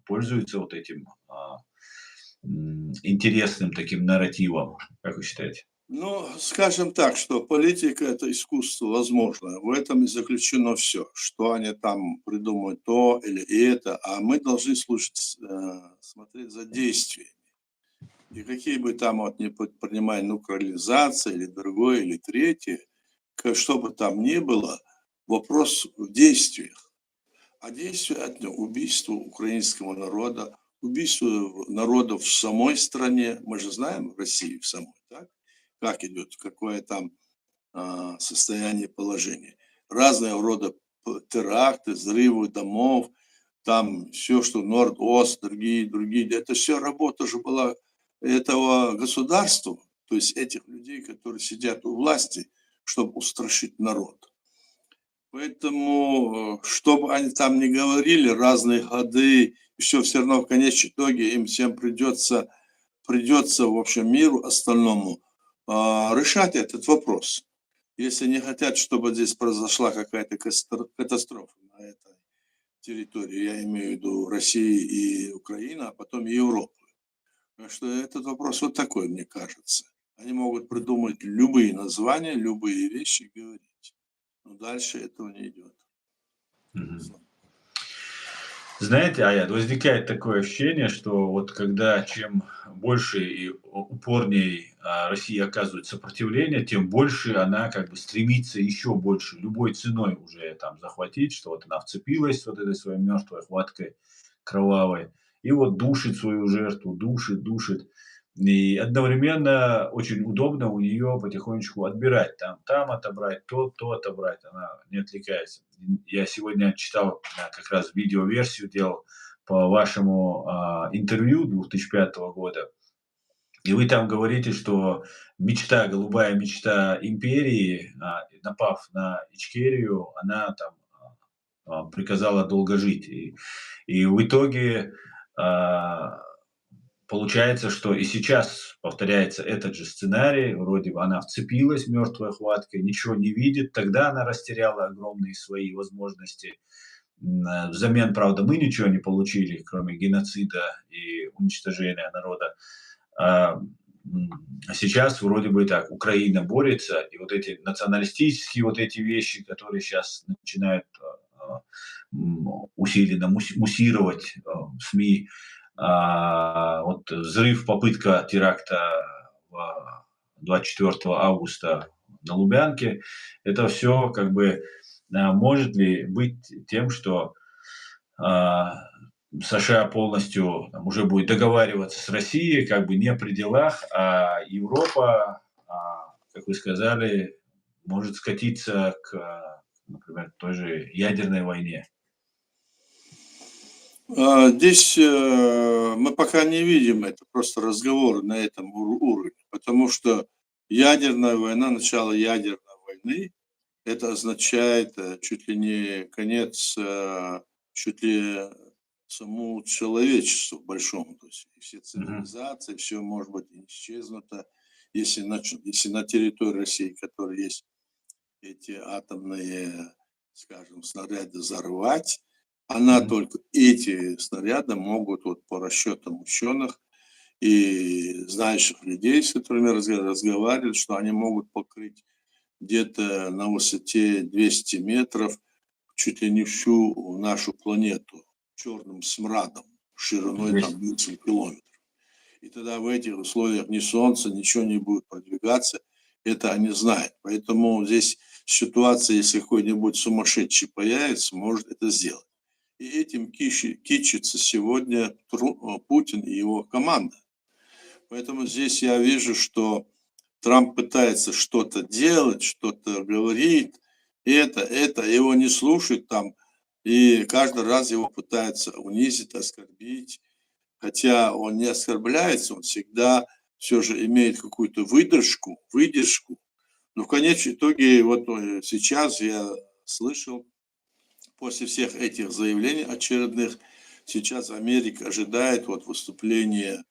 S1: пользуются вот этим интересным таким нарративом, как вы считаете?
S2: Ну, скажем так, что политика – это искусство возможное. В этом и заключено все, что они там придумают то или это, а мы должны слушать, смотреть за действиями. И какие бы там вот ни принимали нуклеаризация или другое, или третье, что бы там ни было, вопрос в действиях. А действие от убийства украинского народа, убийство народов в самой стране, мы же знаем в России в самой, так? Как идет, какое там состояние положения. Разного рода теракты, взрывы домов, там все, что Норд-Ост, другие, это все работа же была этого государства, то есть этих людей, которые сидят у власти, чтобы устрашить народ. Поэтому, что бы они там ни говорили, разные ходы, все равно в конечном итоге им всем придется в общем миру остальному решать этот вопрос. Если не хотят, чтобы здесь произошла какая-то катастрофа на этой территории, я имею в виду России и Украина, а потом Европу. Так что этот вопрос вот такой, мне кажется. Они могут придумать любые названия, любые вещи говорить. Но дальше этого не идет.
S1: Мгм. Знаете, возникает такое ощущение, что вот когда чем больше и упорней Россия оказывает сопротивление, тем больше она как бы стремится еще больше, любой ценой уже там захватить, что вот она вцепилась вот этой своей мертвой хваткой кровавой, и вот душит свою жертву, душит, душит. И одновременно очень удобно у нее потихонечку отбирать. Там отобрать, то отобрать. Она не отвлекается. Я сегодня читал, как раз видеоверсию делал по вашему интервью 2005 года. И вы там говорите, что мечта, голубая мечта империи, напав на Ичкерию, она там приказала долго жить. И в итоге а, получается, что и сейчас повторяется этот же сценарий. Вроде бы она вцепилась мертвой хваткой, ничего не видит. Тогда она растеряла огромные свои возможности. Взамен, правда, мы ничего не получили, кроме геноцида и уничтожения народа. А, а сейчас вроде бы так, Украина борется, и вот эти националистические вот эти вещи, которые сейчас начинают усиленно муссировать в СМИ, вот взрыв, попытка теракта 24 августа на Лубянке, это все как бы может ли быть тем, что а, США полностью там, уже будет договариваться с Россией, как бы не при делах, а Европа, как вы сказали, может скатиться к, например, той же ядерной войне.
S2: Здесь мы пока не видим это, просто разговор на этом уровне, потому что ядерная война, начало ядерной войны, это означает чуть ли не конец, чуть ли самому человечеству большому, то есть все цивилизации, все может быть исчезнуто, если на территории России, которая есть эти атомные, скажем, снаряды взорвать, она только эти снаряды могут, вот по расчетам ученых и знающих людей, с которыми разговаривали, что они могут покрыть где-то на высоте 200 метров чуть ли не всю нашу планету черным смрадом шириной там 20 километров. И тогда в этих условиях ни солнце, ничего не будет продвигаться, это они знают. Поэтому здесь ситуация, если какой-нибудь сумасшедший появится, может это сделать. И этим кичится сегодня Путин и его команда. Поэтому здесь я вижу, что Трамп пытается что-то делать, что-то говорит, это, его не слушают там, и каждый раз его пытаются унизить, оскорбить. Хотя он не оскорбляется, он всегда все же имеет какую-то выдержку. Но в конечном итоге, вот сейчас я слышал, после всех этих заявлений очередных, сейчас Америка ожидает вот выступления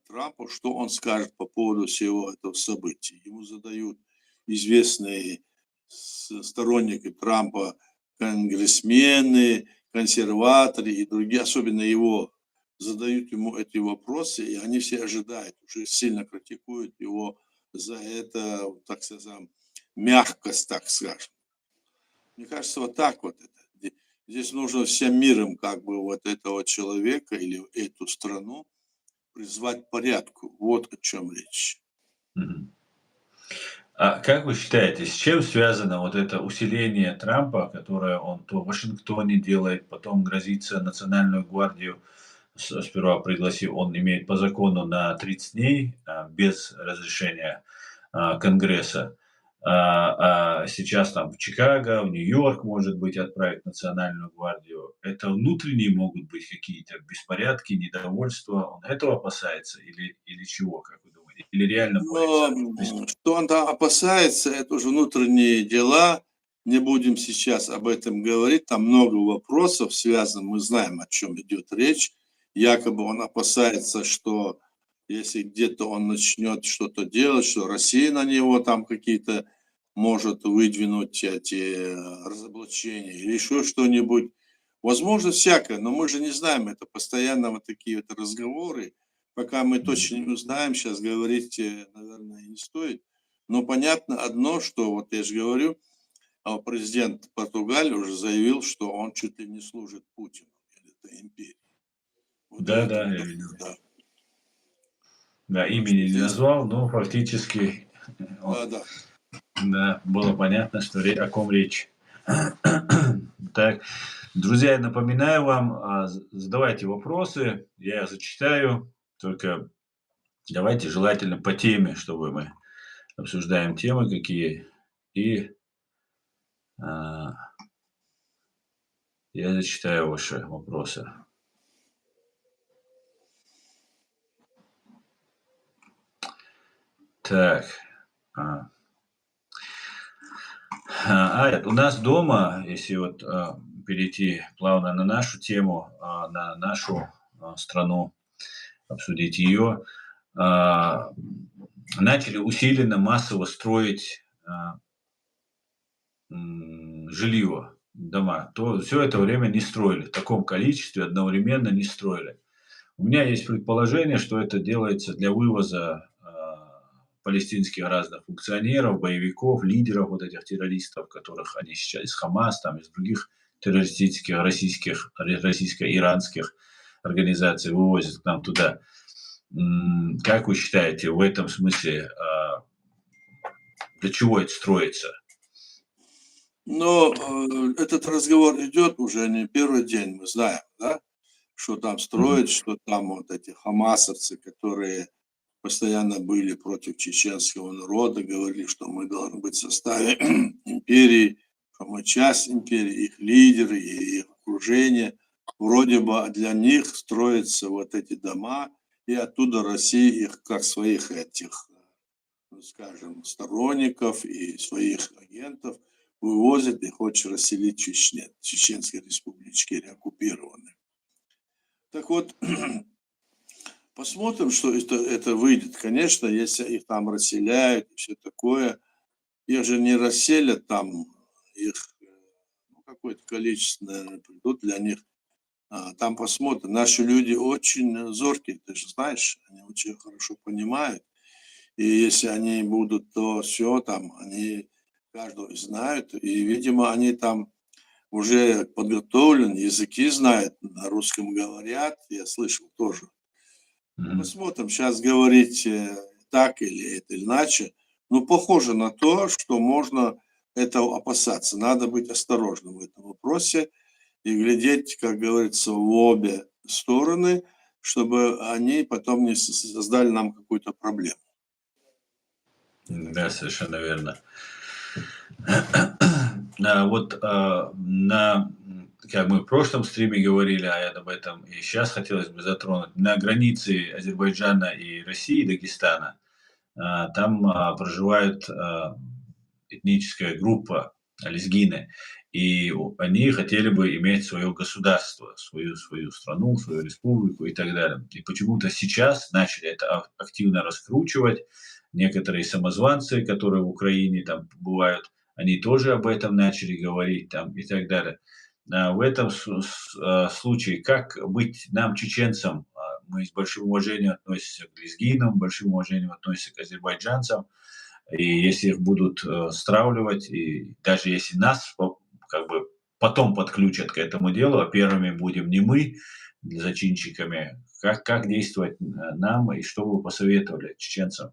S2: Трампа, что он скажет по поводу всего этого события. Ему задают известные сторонники Трампа, конгрессмены, консерваторы и другие, особенно его, задают ему эти вопросы, и они все ожидают, уже сильно критикуют его за это, так сказать, мягкость, так скажем. Мне кажется, вот так вот это. Здесь нужно всем миром как бы вот этого человека или эту страну призвать к порядку. Вот о чем речь.
S1: А как вы считаете, с чем связано вот это усиление Трампа, которое он то в Вашингтоне делает, потом грозится Национальную гвардию сперва пригласил, он имеет по закону на 30 дней без разрешения Конгресса. Сейчас там в Чикаго, в Нью-Йорк, может быть, отправить Национальную гвардию. Это внутренние могут быть какие-то беспорядки, недовольства. Он этого опасается или чего, как вы думаете? Или реально боится?
S2: Но что он там опасается, это уже внутренние дела. Не будем сейчас об этом говорить. Там много вопросов связано. Мы знаем, о чем идет речь. Якобы он опасается, что если где-то он начнет что-то делать, что Россия на него там какие-то может выдвинуть эти разоблачения или еще что-нибудь. Возможно, всякое, но мы же не знаем. Это постоянно вот такие вот разговоры. Пока мы точно не узнаем, сейчас говорить, наверное, не стоит. Но понятно одно, что, вот я же говорю, президент Португалии уже заявил, что он чуть ли не служит Путину, это империи. Вот
S1: Да,
S2: это,
S1: да, я видел.
S2: да.
S1: Да, имени не назвал, но фактически
S2: Да.
S1: да, было понятно, что о ком речь. Так, друзья, я напоминаю вам, задавайте вопросы, я зачитаю, только давайте желательно по теме, чтобы мы обсуждаем темы какие, и я зачитаю ваши вопросы. Так. У нас дома, если вот перейти плавно на нашу тему, на нашу страну, обсудить ее. Начали усиленно, массово строить жилье, дома. То все это время не строили, в таком количестве одновременно не строили. У меня есть предположение, что это делается для вывоза палестинских разных функционеров, боевиков, лидеров вот этих террористов, которых они сейчас из Хамас, там, из других террористических, российско-иранских организаций вывозят к нам туда. Как вы считаете, в этом смысле для чего это строится?
S2: Но этот разговор идет уже не первый день, мы знаем, да, что там строят, что там вот эти хамасовцы, которые постоянно были против чеченского народа, говорили, что мы должны быть в составе империи, что мы часть империи, их лидеры и их окружение. Вроде бы для них строятся вот эти дома, и оттуда Россия их как своих этих, скажем, сторонников и своих агентов вывозит и хочет расселить Чеченской республики оккупированной. Так вот, посмотрим, что это выйдет. Конечно, если их там расселяют и все такое, их же не расселят там, их какое-то количество, наверное, придут для них. Там посмотрим. Наши люди очень зоркие, ты же знаешь, они очень хорошо понимают. И если они будут, то все там, они каждого знают. И, видимо, они там уже подготовлены, языки знают, на русском говорят, я слышал тоже. Посмотрим, сейчас говорить так или это иначе. Но похоже на то, что можно этого опасаться. Надо быть осторожным в этом вопросе и глядеть, как говорится, в обе стороны, чтобы они потом не создали нам какую-то проблему.
S1: Да, совершенно верно. Как мы в прошлом стриме говорили, а я об этом и сейчас хотелось бы затронуть, на границе Азербайджана и России, Дагестана, там проживает этническая группа лезгины, и они хотели бы иметь свое государство, свою страну, свою республику и так далее. И почему-то сейчас начали это активно раскручивать. Некоторые самозванцы, которые в Украине там бывают, они тоже об этом начали говорить там и так далее. В этом случае, как быть нам, чеченцам? Мы с большим уважением относимся к лезгинам, большим уважением относимся к азербайджанцам. И если их будут стравливать, и даже если нас как бы потом подключат к этому делу, а первыми будем не мы, зачинщиками, как действовать нам и что вы посоветовали чеченцам?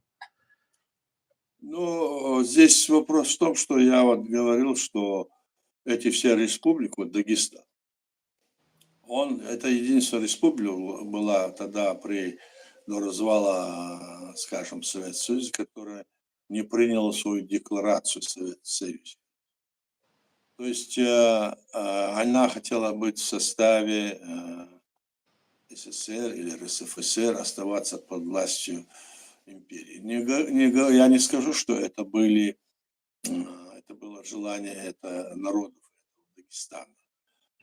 S2: Ну, здесь вопрос в том, что я вот говорил, что эти все республики, вот Дагестан, это единственная республика была тогда до развала, скажем, Советского Союза, которая не приняла свою декларацию Советского Союза. То есть она хотела быть в составе СССР или РСФСР, оставаться под властью империи. Я не скажу, что это было желание народов Дагестана.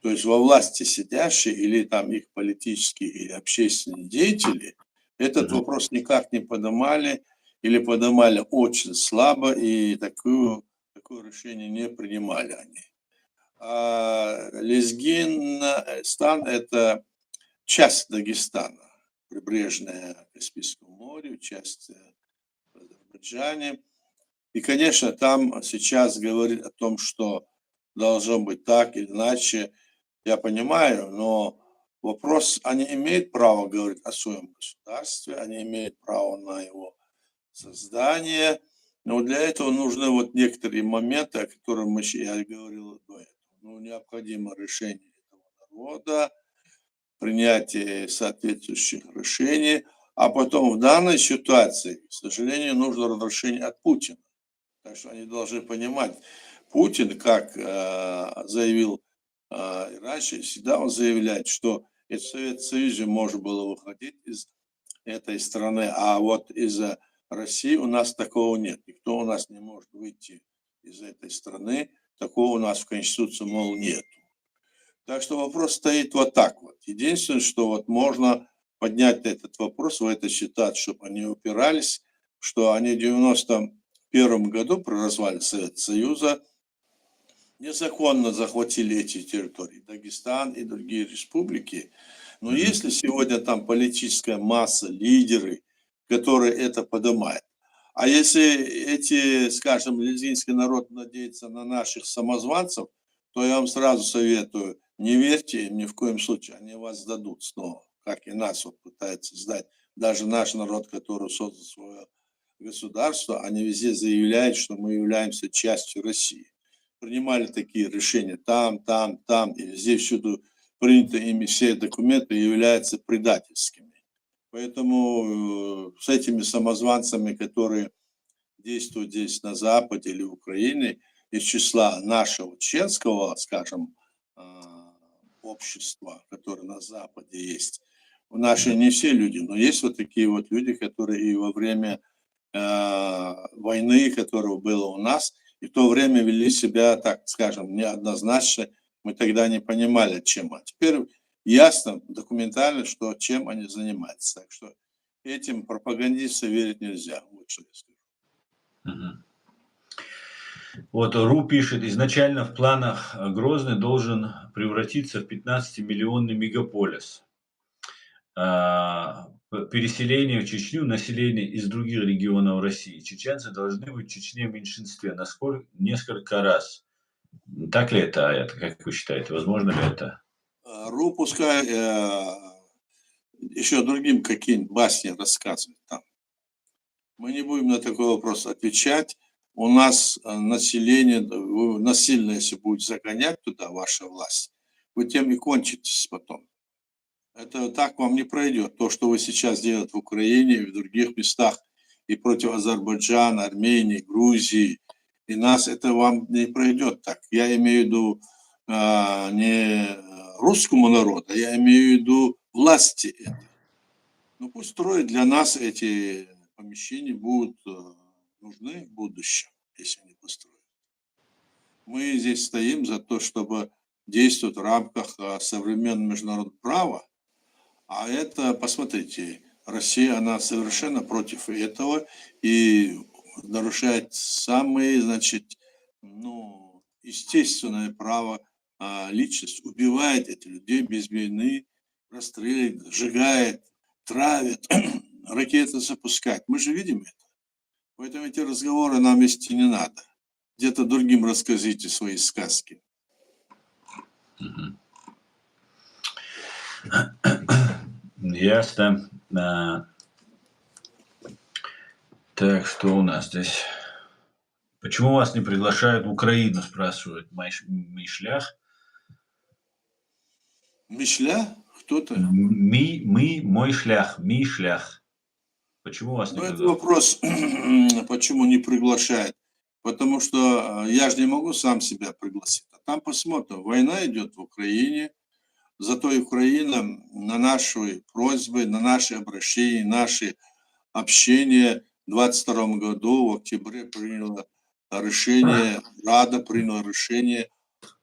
S2: То есть во власти сидящие или там их политические или общественные деятели этот вопрос никак не поднимали или поднимали очень слабо, и такое решение не принимали они. А Лезгинстан – это часть Дагестана, прибрежная к Каспийскому морю, часть в Азербайджане. И, конечно, там сейчас говорит о том, что должно быть так или иначе, я понимаю, но вопрос, они имеют право говорить о своем государстве, они имеют право на его создание, но для этого нужны вот некоторые моменты, о которых я говорил до этого. Ну, необходимо решение этого народа, принятие соответствующих решений, а потом в данной ситуации, к сожалению, нужно разрешение от Путина. Так что они должны понимать, Путин, как заявил и раньше, всегда он заявляет, что из Советского Союза можно было выходить из этой страны, а вот из России у нас такого нет. Никто у нас не может выйти из этой страны, такого у нас в Конституции, мол, нет. Так что вопрос стоит вот так вот. Единственное, что вот можно поднять этот вопрос, в это считать, чтобы они упирались, что они в 91 году при развале Советского Союза незаконно захватили эти территории, Дагестан и другие республики. Но если сегодня там политическая масса, лидеры, которые это поднимают, а если эти, скажем, лезгинский народ надеется на наших самозванцев, то я вам сразу советую, не верьте им ни в коем случае, они вас сдадут снова, как и нас вот пытаются сдать. Даже наш народ, который создал свое государство, они везде заявляют, что мы являемся частью России. Принимали такие решения там, и везде всюду приняты ими все документы являются предательскими. Поэтому с этими самозванцами, которые действуют здесь на Западе или в Украине, из числа нашего чеченского, скажем, общества, которое на Западе есть, наши не все люди, но есть вот такие вот люди, которые и во время войны, которая была у нас, и в то время вели себя, так скажем, неоднозначно. Мы тогда не понимали, чем. А теперь ясно, документально, что чем они занимаются. Так что этим пропагандистам верить нельзя. Вот что я скажу.
S1: Мгм. Вот РУ пишет, изначально в планах Грозный должен превратиться в 15-миллионный мегаполис. Переселение в Чечню населения из других регионов России. Чеченцы должны быть в Чечне в меньшинстве несколько раз. Так ли это, Аят, как вы считаете? Возможно ли это?
S2: РУ пускай еще другим какие-нибудь басни рассказывает там. Мы не будем на такой вопрос отвечать. У нас население, насильно, если будет загонять туда ваша власть, вы тем и кончитесь потом. Это так вам не пройдет. То, что вы сейчас делаете в Украине и в других местах, и против Азербайджана, Армении, Грузии, и нас, это вам не пройдет так. Я имею в виду не русскому народу, а я имею в виду власти этой. Ну пусть строят для нас эти помещения, будут нужны в будущем, если они построят. Мы здесь стоим за то, чтобы действовать в рамках современного международного права. А это, посмотрите, Россия, она совершенно против этого и нарушает самые, значит, естественное право личности, убивает этих людей без вины, расстреливает, сжигает, травит, ракеты запускает. Мы же видим это. Поэтому эти разговоры нам вести не надо. Где-то другим расскажите свои сказки.
S1: Ясно. Так, что у нас здесь? Почему вас не приглашают в Украину, спрашивает Мишлях.
S2: Мишля? Кто-то?
S1: Мой шлях, Мишлях. Почему вас не
S2: Это
S1: приглашают?
S2: вопрос, почему не приглашают. Потому что я же не могу сам себя пригласить. А там посмотрим. Война идет в Украине. Зато Украина на наши просьбы, на наши обращения, наши общения в 2022 году в октябре приняла решение, Рада приняла решение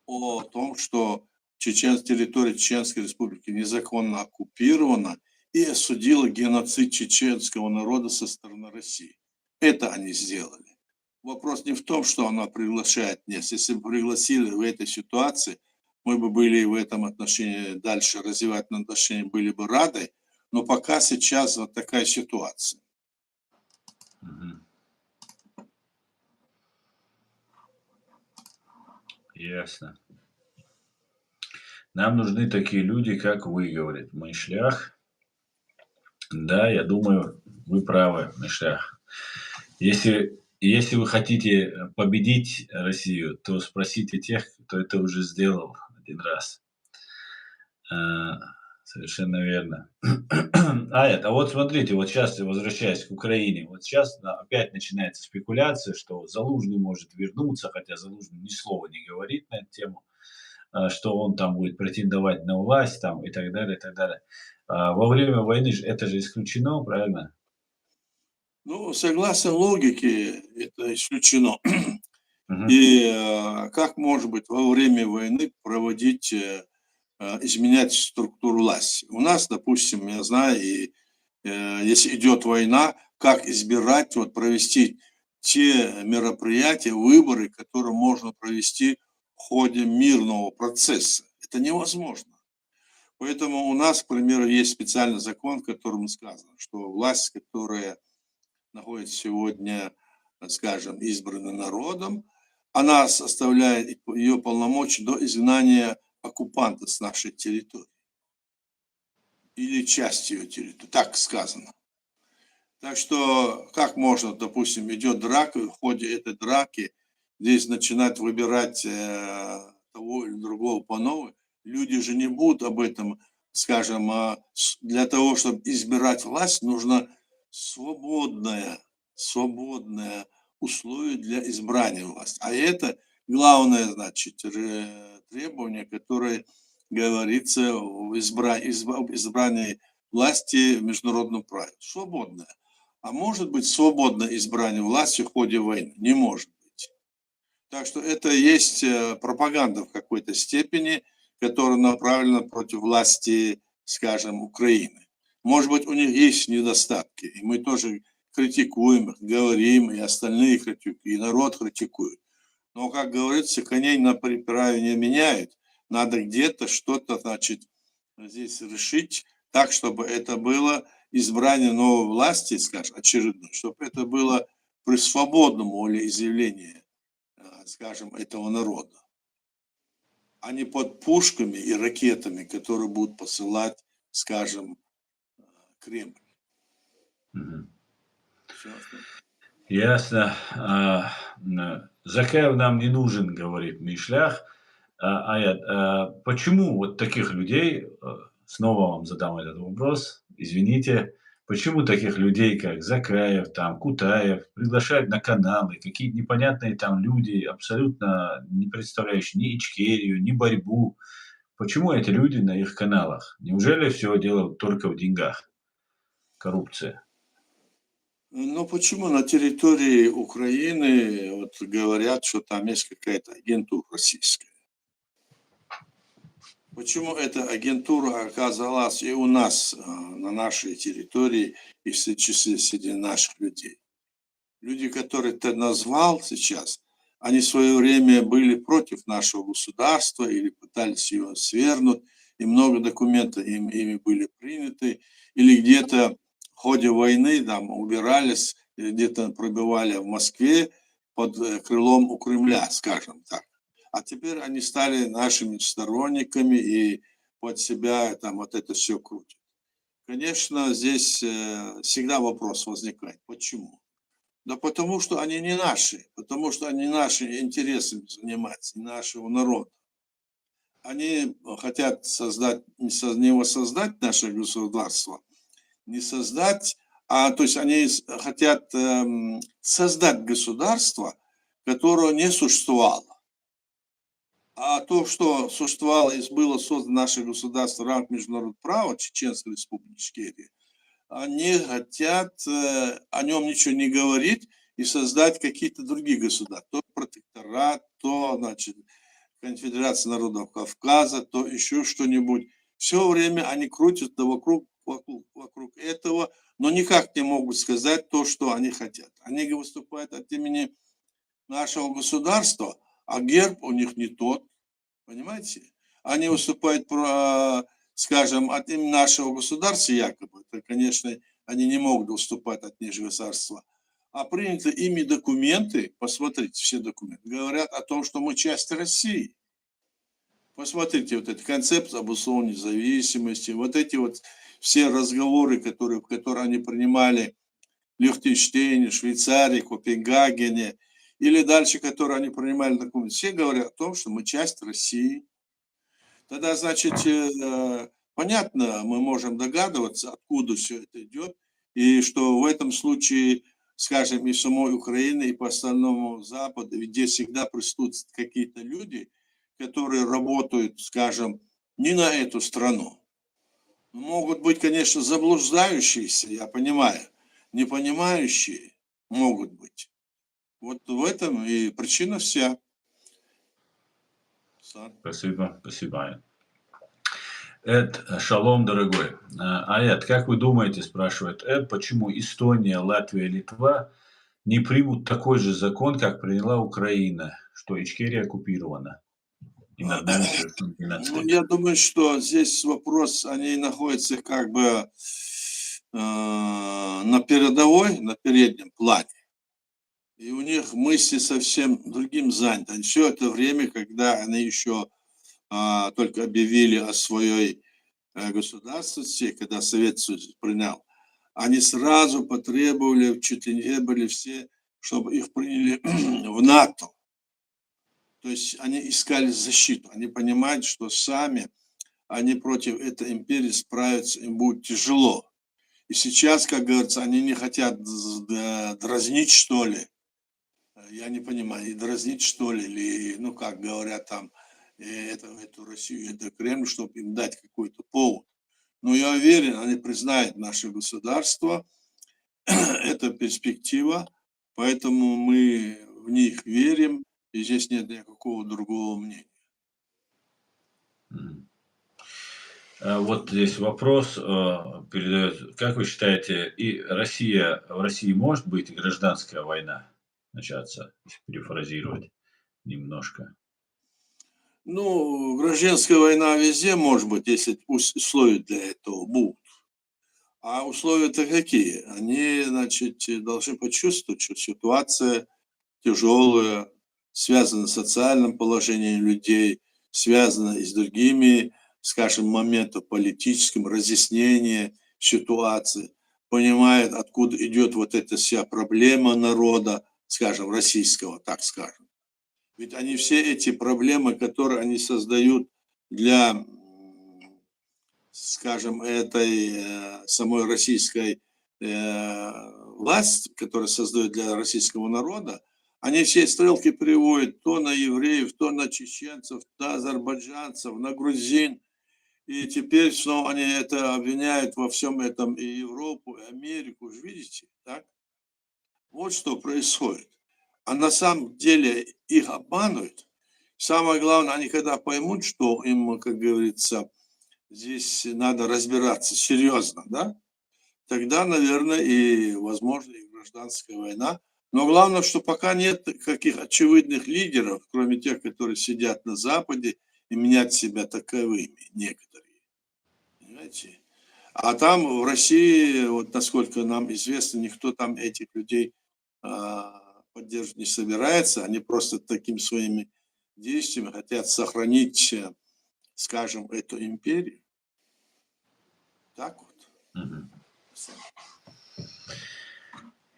S2: о том, что территория Чеченской Республики незаконно оккупирована, и осудила геноцид чеченского народа со стороны России. Это они сделали. Вопрос не в том, что она приглашает нас. Если бы пригласили в этой ситуации, мы бы были в этом отношении дальше развивать отношения, были бы рады, но пока сейчас вот такая ситуация.
S1: Ясно. Нам нужны такие люди, как вы, говорит Мишлях. Да, я думаю, вы правы, Мишлях. Если вы хотите победить Россию, то спросите тех, кто это уже сделал один раз. Совершенно верно. А вот смотрите, вот сейчас, возвращаясь к Украине, вот сейчас опять начинается спекуляция, что Залужный может вернуться, хотя Залужный ни слова не говорит на эту тему, что он там будет претендовать на власть там, и так далее, и так далее. Во время войны это же исключено, правильно?
S2: Ну, согласно логике, это исключено.
S1: Мгм.
S2: И как может быть во время войны проводить изменять структуру власти. У нас, допустим, я знаю, и если идет война, как избирать, вот провести те мероприятия, выборы, которые можно провести в ходе мирного процесса. Это невозможно. Поэтому у нас, к примеру, есть специальный закон, в котором сказано, что власть, которая находится сегодня, скажем, избрана народом, она составляет ее полномочия до изгнания оккупанта с нашей территории или части ее территории, так сказано. Так что как можно, допустим, идет драка, и в ходе этой драки здесь начинать выбирать того или другого по новой, люди же не будут об этом, скажем, для того, чтобы избирать власть, нужно свободное условие для избрания власти. А это главное, значит, требование, которое говорится в избрании власти в международном праве. Свободное. А может быть свободное избрание власти в ходе войны? Не может быть. Так что это есть пропаганда в какой-то степени, которая направлена против власти, скажем, Украины. Может быть, у них есть недостатки, и мы тоже критикуем их, говорим, и остальные критикуют, и народ критикует. Но, как говорится, коней на переправе не меняют. Надо где-то что-то, значит, здесь решить так, чтобы это было избрание новой власти, скажем, очередной, чтобы это было при свободном волеизъявлении, скажем, этого народа, а не под пушками и ракетами, которые будут посылать, скажем, Кремль.
S1: Ясно. Закаев нам не нужен, говорит Мишлях. Аят, почему вот таких людей, снова вам задам этот вопрос, извините, почему таких людей, как Закаев, там, Кутаев, приглашают на каналы, какие-то непонятные там люди, абсолютно не представляющие ни Ичкерию, ни борьбу. Почему эти люди на их каналах? Неужели все дело только в деньгах? Коррупция.
S2: Ну почему на территории Украины вот говорят, что там есть какая-то агентура российская? Почему эта агентура оказалась и у нас, на нашей территории, и в числе среди наших людей? Люди, которые ты назвал сейчас, они в свое время были против нашего государства или пытались его свергнуть, и много документов ими были приняты, или где-то в ходе войны там убирались, или где-то пробивали в Москве под крылом у Кремля, скажем так. А теперь они стали нашими сторонниками и под себя там вот это все крутят. Конечно, здесь всегда вопрос возникает. Почему? Да потому что они не наши, потому что они нашими интересами занимаются, не нашего народа. Они хотят создать, не воссоздать наше государство, не создать, то есть они хотят создать государство, которого не существовало. А то, что существовало и было создано наше государство в рамках международного права Чеченской Республики Ичкерия, они хотят о нем ничего не говорить и создать какие-то другие государства. То протекторат, то, значит, Конфедерация народов Кавказа, то еще что-нибудь. Все время они крутятся вокруг этого, но никак не могут сказать то, что они хотят. Они выступают от имени нашего государства, а герб у них не тот, понимаете? Они выступают, скажем, от имени нашего государства якобы, это, конечно, они не могут выступать от нижнего государства, а приняты ими документы, посмотрите, все документы, говорят о том, что мы часть России. Посмотрите, вот этот концепт об условной независимости, вот эти вот все разговоры, которые они принимали в Лихтенштейне, Швейцарии, Копенгагене, или дальше, которые они принимали документы, все говорят о том, что мы часть России. Тогда, значит, понятно, мы можем догадываться, откуда все это идет, и что в этом случае, скажем, и самой Украины, и по остальному Западу, где всегда присутствуют какие-то люди, которые работают, скажем, не на эту страну. Могут быть, конечно, заблуждающиеся, я понимаю, не понимающие могут быть. Вот в этом и причина вся.
S1: Спасибо, спасибо. Эд, шалом, дорогой. Эд, как вы думаете, спрашивает Эд, почему Эстония, Латвия, Литва не примут такой же закон, как приняла Украина, что Ичкерия оккупирована и над нами совершен
S2: Ну,
S1: геноцид?
S2: я думаю, что здесь вопрос, они находятся как бы на передовой, на переднем плане. И у них мысли совсем другим заняты. Все это время, когда они еще только объявили о своей государственности, когда Совет Союз принял, они сразу потребовали, чуть ли не были все, чтобы их приняли в НАТО. То есть они искали защиту. Они понимают, что сами они против этой империи справиться им будет тяжело. И сейчас, как говорится, они не хотят дразнить, что ли. Я не понимаю, и дразнить, что ли, или, ну, как говорят там, эту Россию, это Кремль, чтобы им дать какой-то повод. Но я уверен, они признают наше государство, это перспектива, поэтому мы в них верим, и здесь нет никакого другого мнения.
S1: Мгм. Вот здесь вопрос передает. Как вы считаете, в России может быть гражданская война начаться, если перефразировать немножко?
S2: Ну, гражданская война везде может быть, если условия для этого будут. А условия-то какие? Они, значит, должны почувствовать, что ситуация тяжелая, связана с социальным положением людей, связана и с другими, скажем, моментами политическим, разъяснение ситуации, понимает, откуда идет вот эта вся проблема народа, скажем, российского, так скажем. Ведь они все эти проблемы, которые они создают для, скажем, этой самой российской власти, которая создает для российского народа, они все стрелки приводят то на евреев, то на чеченцев, на азербайджанцев, на грузин. И теперь снова они это обвиняют во всем этом и Европу, и Америку. Вы видите, так? Вот что происходит. А на самом деле их обманывают. Самое главное, они когда поймут, что им, как говорится, здесь надо разбираться серьезно, да, тогда, наверное, и возможно и гражданская война. Но главное, что пока нет каких очевидных лидеров, кроме тех, которые сидят на Западе и менять себя таковыми, некоторые. Понимаете? А там в России, вот насколько нам известно, никто там этих людей поддерживать не собирается. Они просто такими своими действиями хотят сохранить, скажем, эту империю. Так вот.
S1: Мгм.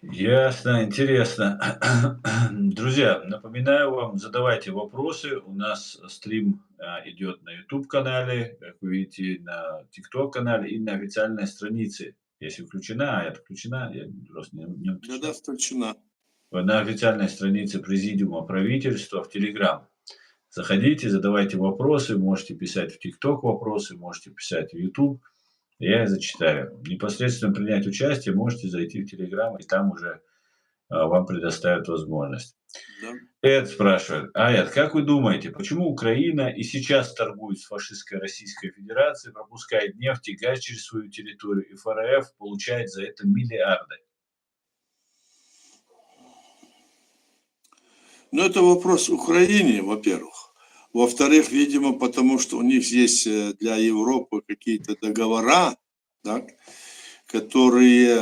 S1: Ясно, интересно. Друзья, напоминаю вам, задавайте вопросы. У нас стрим идет на YouTube-канале, как вы видите, на TikTok-канале и на официальной странице. Если включена, это включена, я просто не
S2: Да-да,
S1: уточнял.
S2: включена.
S1: На официальной странице Президиума правительства в Telegram. Заходите, задавайте вопросы, можете писать в TikTok вопросы, можете писать в YouTube. Я их зачитаю. Непосредственно принять участие можете зайти в Telegram, и там уже вам предоставят возможность.
S2: Да.
S1: Эд спрашивает: Эд, как вы думаете, почему Украина и сейчас торгует с фашистской Российской Федерацией, пропускает нефть и газ через свою территорию, и ФРФ получает за это миллиарды?
S2: Ну, это вопрос Украине, во-первых. Во-вторых, видимо, потому что у них есть для Европы какие-то договора, так, которые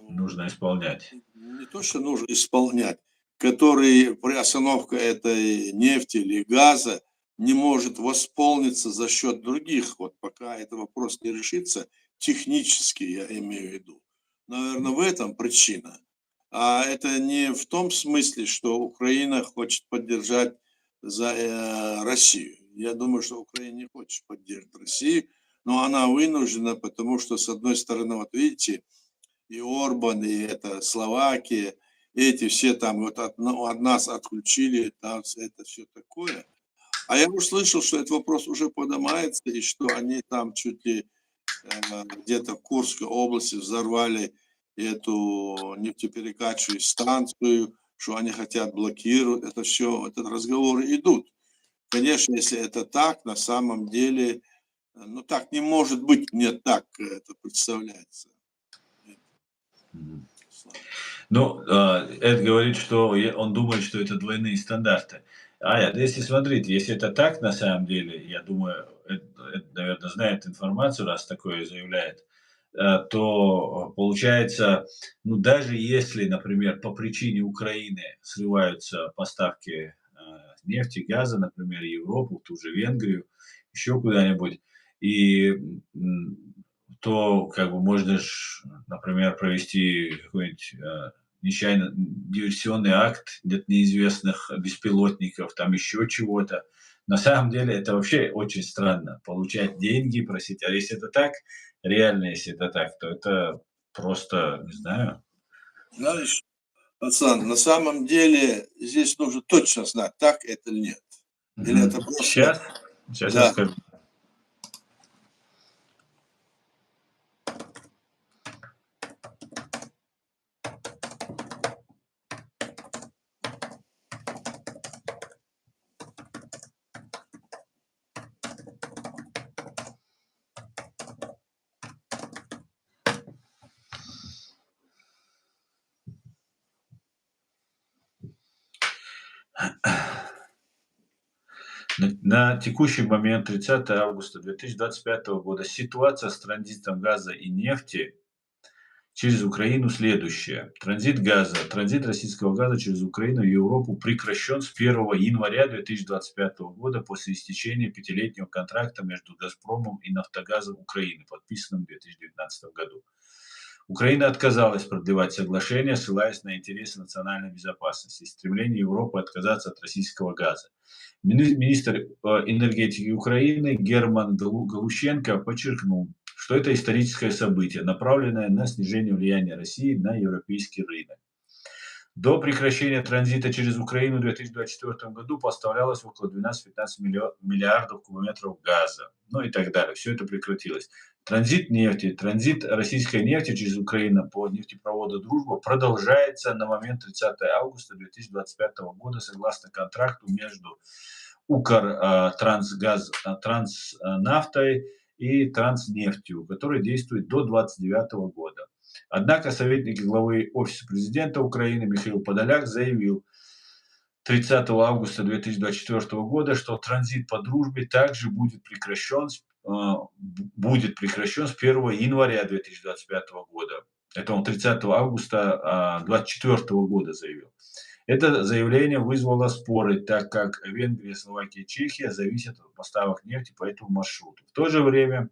S1: Нужно исполнять.
S2: не то, что нужно исполнять, которые при остановке этой нефти или газа не может восполниться за счет других. Вот пока этот вопрос не решится, технически я имею в виду. Наверное, в этом причина. А это не в том смысле, что Украина хочет поддержать Россию. Я думаю, что Украина не хочет поддерживать Россию, но она вынуждена, потому что, с одной стороны, вот видите, и Орбан, и это Словакия, эти все там вот от нас отключили, там это все такое. А я услышал, что этот вопрос уже поднимается, и что они там чуть ли где-то в Курской области взорвали эту нефтеперекачивающую станцию, что они хотят блокировать. Это все, этот разговоры идут. конечно, если это так, на самом деле, ну так не может быть, мне так это представляется.
S1: Мгм.
S2: Слава.
S1: Ну, Эд говорит, что он думает, что это двойные стандарты. Если смотрите, если это так на самом деле, я думаю, Эд, наверное, знает информацию, раз такое заявляет, то получается, ну, даже если, например, по причине Украины срываются поставки нефти, газа, например, в Европу, в ту же Венгрию, еще куда-нибудь, и то как бы можно ж, например, провести какой-нибудь нечаянно диверсионный акт от неизвестных беспилотников, там еще чего-то. На самом деле это вообще очень странно. Получать деньги, просить. А если это так, реально, если это так, то это просто, не знаю.
S2: Знаешь, пацан, на самом деле здесь нужно точно знать, так это или нет. Или это просто,
S1: Сейчас, сейчас я
S2: да.
S1: скажу. На текущий момент, 30 августа 2025 года, ситуация с транзитом газа и нефти через Украину следующее. Транзит российского газа через Украину и Европу прекращен с 1 января 2025 года после истечения пятилетнего контракта между «Газпромом» и «Нафтогазом Украины», подписанным в 2019 году. Украина отказалась продлевать соглашение, ссылаясь на интересы национальной безопасности и стремление Европы отказаться от российского газа. Министр энергетики Украины Герман Галущенко подчеркнул, что это историческое событие, направленное на снижение влияния России на европейский рынок. До прекращения транзита через Украину в 2024 году поставлялось около 12-15 миллиардов кубометров газа, ну и так далее. Все это прекратилось. Транзит российской нефти через Украину по нефтепроводу «Дружба» продолжается на момент 30 августа 2025 года согласно контракту между Транснефтью и Транснефтью, который действует до 2029 года. Однако советник главы Офиса президента Украины Михаил Подоляк заявил 30 августа 2024 года, что транзит по дружбе также будет прекращен с 1 января 2025 года. Это он 30 августа 2024 года заявил. Это заявление вызвало споры, так как Венгрия, Словакия и Чехия зависят от поставок нефти по этому маршруту. В то же время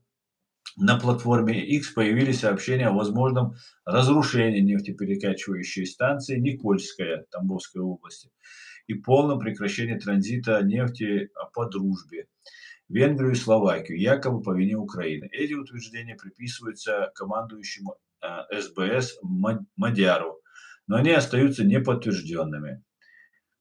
S1: на платформе X появились сообщения о возможном разрушении нефтеперекачивающей станции Никольская Тамбовской области и полном прекращении транзита нефти по дружбе в Венгрию и Словакию, якобы по вине Украины. Эти утверждения приписываются командующему СБС Мадяру, но они остаются неподтвержденными.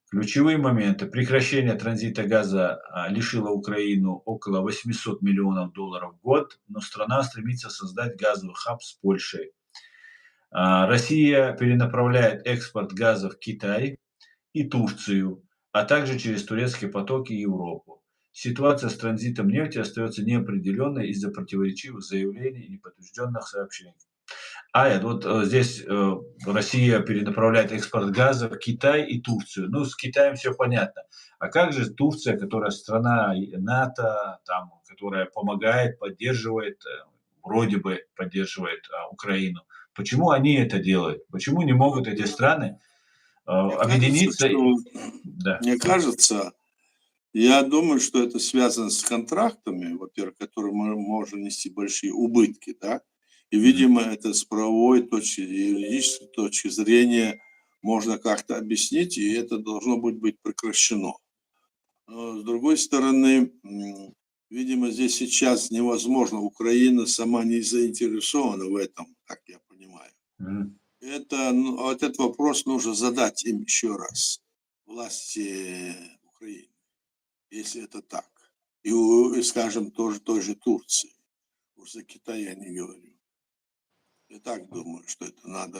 S1: Ключевые моменты. Прекращение транзита газа лишило Украину около 800 миллионов долларов в год, но страна стремится создать газовый хаб с Польшей. Россия перенаправляет экспорт газа в Китай и Турцию, а также через турецкие потоки и Европу. Ситуация с транзитом нефти остается неопределенной из-за противоречивых заявлений и неподтвержденных сообщений. Здесь Россия перенаправляет экспорт газа в Китай и Турцию. Ну, с Китаем все понятно. А как же Турция, которая страна НАТО, там, которая помогает, поддерживает, вроде бы поддерживает Украину? Почему они это делают? Почему не могут эти страны
S2: Мне кажется,
S1: объединиться? Да.
S2: мне кажется, я думаю, что это связано с контрактами, во-первых, которые можно нести большие убытки, да, и, видимо, это с правовой точки, юридической точки зрения можно как-то объяснить, и это должно быть прекращено. Но, с другой стороны, видимо, здесь сейчас невозможно, Украина сама не заинтересована в этом, как я понимаю. Вот этот вопрос нужно задать им еще раз, власти Украины, если это так. И скажем, той же Турции. Уж за Китай я не говорю. Я так думаю, что это надо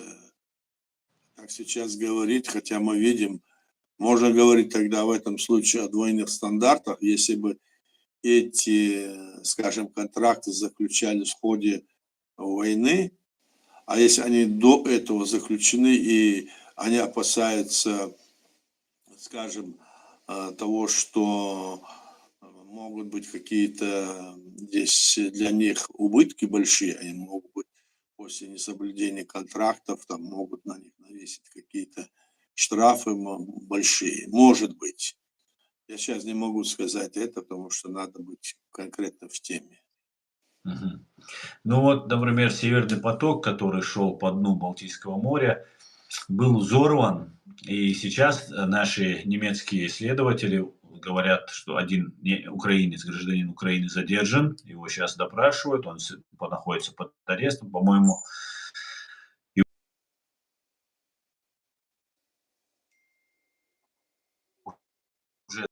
S2: так сейчас говорить, хотя мы видим, Можно говорить тогда в этом случае о двойных стандартах, если бы эти, скажем, контракты заключались в ходе войны, а если они до этого заключены и они опасаются, скажем, того, что могут быть какие-то здесь для них убытки большие, они могут быть после несоблюдения контрактов, там могут на них навесить какие-то штрафы большие. Может быть. Я сейчас не могу сказать это, потому что надо быть конкретно в теме.
S1: Мгм. Ну вот, например, Северный поток, который шел по дну Балтийского моря, был взорван, и сейчас наши немецкие исследователи говорят, что один украинец, гражданин Украины задержан, его сейчас допрашивают, он находится под арестом, по-моему, уже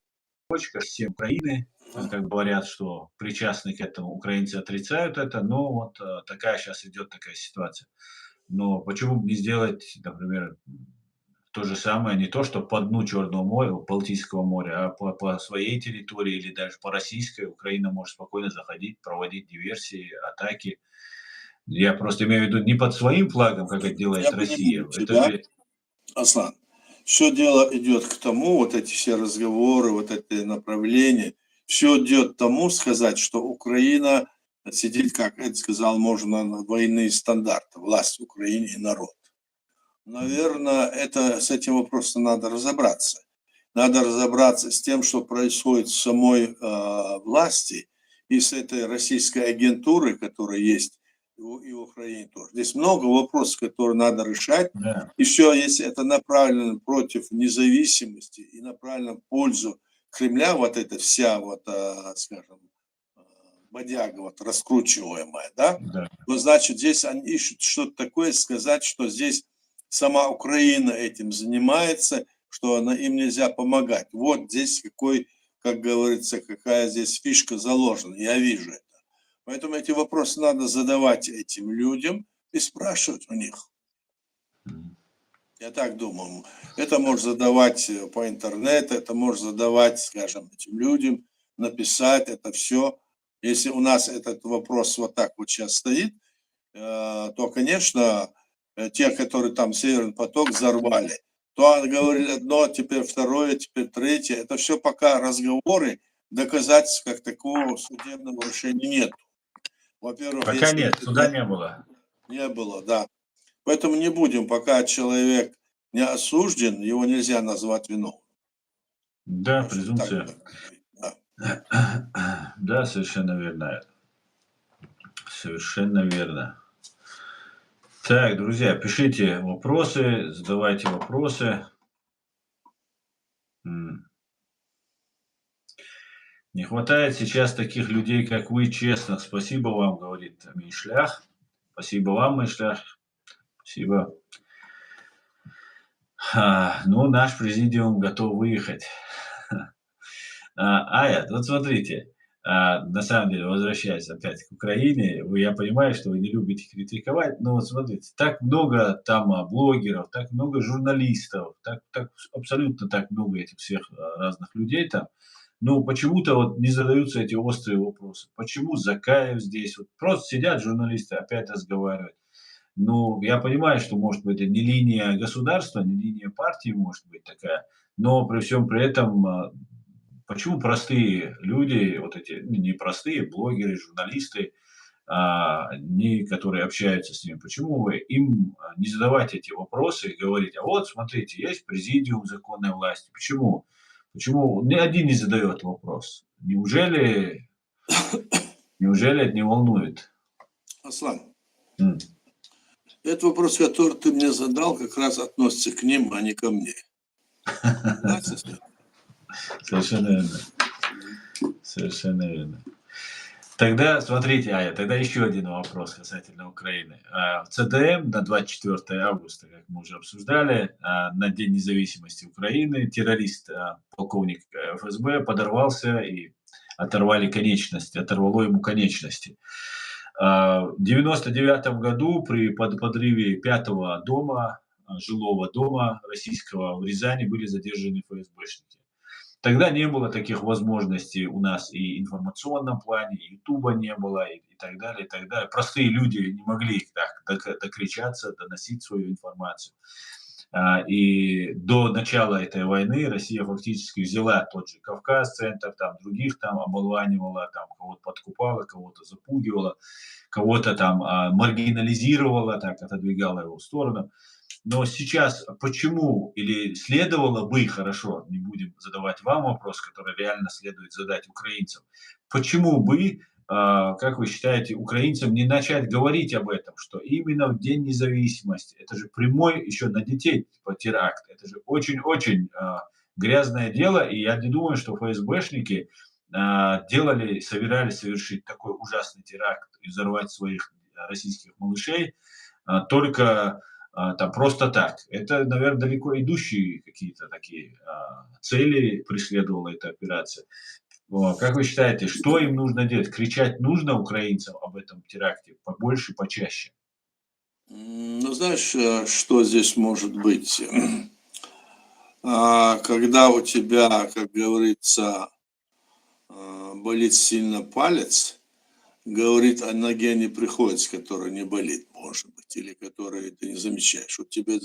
S1: точка, все Украины, как говорят, что причастны к этому, украинцы отрицают это, но вот такая сейчас идет такая ситуация. Но почему бы не сделать, например, то же самое, не то, что по дну Черного моря, Балтийского моря, а по своей территории или даже по российской, Украина может спокойно заходить, проводить диверсии, атаки. Я просто имею в виду не под своим флагом, как это делает
S2: Я понимаю
S1: Россия.
S2: тебя, Аслан. Все дело идет к тому, вот эти все разговоры, вот это направление, все идет к тому сказать, что Украина сидит, как это сказал, можно на двойные стандарты, власть в Украине и народ. Наверное, с этим вопросом надо разобраться. Надо разобраться с тем, что происходит в самой власти и с этой российской агентурой, которая есть и в Украине тоже. Здесь много вопросов, которые надо решать.
S1: Да.
S2: Еще если это направлено против независимости и направлено в пользу Кремля, вот эта вся, вот, скажем, бодяга вот раскручиваемая, да,
S1: Да.
S2: то значит здесь они ищут что-то такое, сказать, что здесь сама Украина этим занимается, что им нельзя помогать. Вот здесь какой, как говорится, какая здесь фишка заложена. Я вижу это. Поэтому эти вопросы надо задавать этим людям и спрашивать у них. Я так думаю. Это можно задавать по интернету, это можно задавать, скажем, этим людям, написать это все. Если у нас этот вопрос вот так вот сейчас стоит, то, конечно, те, которые там Северный поток взорвали, то говорили одно, теперь второе, теперь третье. Это все пока разговоры, доказательств как такого судебного решения нет. Во-первых,
S1: Пока нет, суда не было.
S2: Не было, да. Поэтому не будем, пока человек не осужден, его нельзя назвать виновным.
S1: Да,
S2: Можно
S1: презумпция.
S2: так, да.
S1: Да, совершенно верно. Совершенно верно. Так, друзья, пишите вопросы, задавайте вопросы. Не хватает сейчас таких людей, как вы, честных. Спасибо вам, говорит Мишлях. Спасибо вам, Мишлях. Спасибо. Ну, наш президиум готов выехать. Аят, вот смотрите, на самом деле, возвращаясь опять к Украине, я понимаю, что вы не любите критиковать, но вот смотрите, так много там блогеров, так много журналистов, так абсолютно так много этих всех разных людей там, но почему-то вот не задаются эти острые вопросы. Почему Закаев здесь? Вот просто сидят журналисты, опять разговаривают. Ну, я понимаю, что, может быть, это не линия государства, не линия партии, может быть, такая, но при всем при этом почему простые люди, вот эти, ну, не простые, блогеры, журналисты, которые общаются с ними, почему вы им не задавать эти вопросы и говорить, а вот, смотрите, есть президиум законной власти, почему? Почему ни один не задает вопрос? Неужели это не волнует?
S2: Аслан, этот вопрос, который ты мне задал, как раз относится к ним, а не ко мне.
S1: Совершенно верно. Совершенно верно. Тогда, смотрите, тогда еще один вопрос касательно Украины. В ЦДМ на 24 августа, как мы уже обсуждали, на День независимости Украины, террорист, полковник ФСБ, подорвался и оторвало ему конечности. В 1999 году при подрыве 5-го дома жилого дома российского в Рязани были задержаны ФСБшники. Тогда не было таких возможностей у нас и информационном плане, и Ютуба не было, и так далее, и так далее. Простые люди не могли так докричаться, доносить свою информацию. И до начала этой войны Россия фактически взяла тот же Кавказ-центр, там других там оболванивала, там кого-то подкупала, кого-то запугивала, кого-то там маргинализировала, так отодвигала его в сторону. Но сейчас почему или следовало бы, хорошо, не будем задавать вам вопрос, который реально следует задать украинцам, почему бы, как вы считаете, украинцам не начать говорить об этом, что именно в День независимости, это же прямой еще на детей типа теракт, это же очень-очень грязное дело, и я не думаю, что ФСБшники собирались совершить такой ужасный теракт и взорвать своих российских малышей только там просто так. Это, наверное, далеко идущие какие-то такие цели преследовала эта операция. Как вы считаете, что им нужно делать? Кричать нужно украинцам об этом теракте побольше, почаще?
S2: Ну, знаешь, что здесь может быть? Когда у тебя, как говорится, болит сильно палец, говорит о ноге не приходится, которая не болит, может быть, или которую ты не замечаешь. Вот тебе,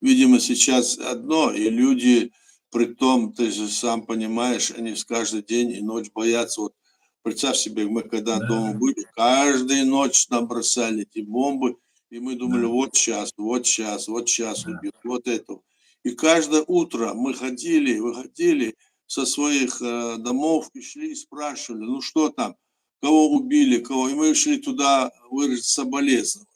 S2: видимо, сейчас одно, и люди, при том, ты же сам понимаешь, они каждый день и ночь боятся. Вот представь себе, мы когда дома были, каждую ночь нам бросали эти бомбы, и мы думали, вот сейчас, вот сейчас, вот сейчас убьют, вот это. И каждое утро мы выходили со своих домов и шли и спрашивали, ну что там, кого убили, кого. И мы шли туда выразить соболезнования.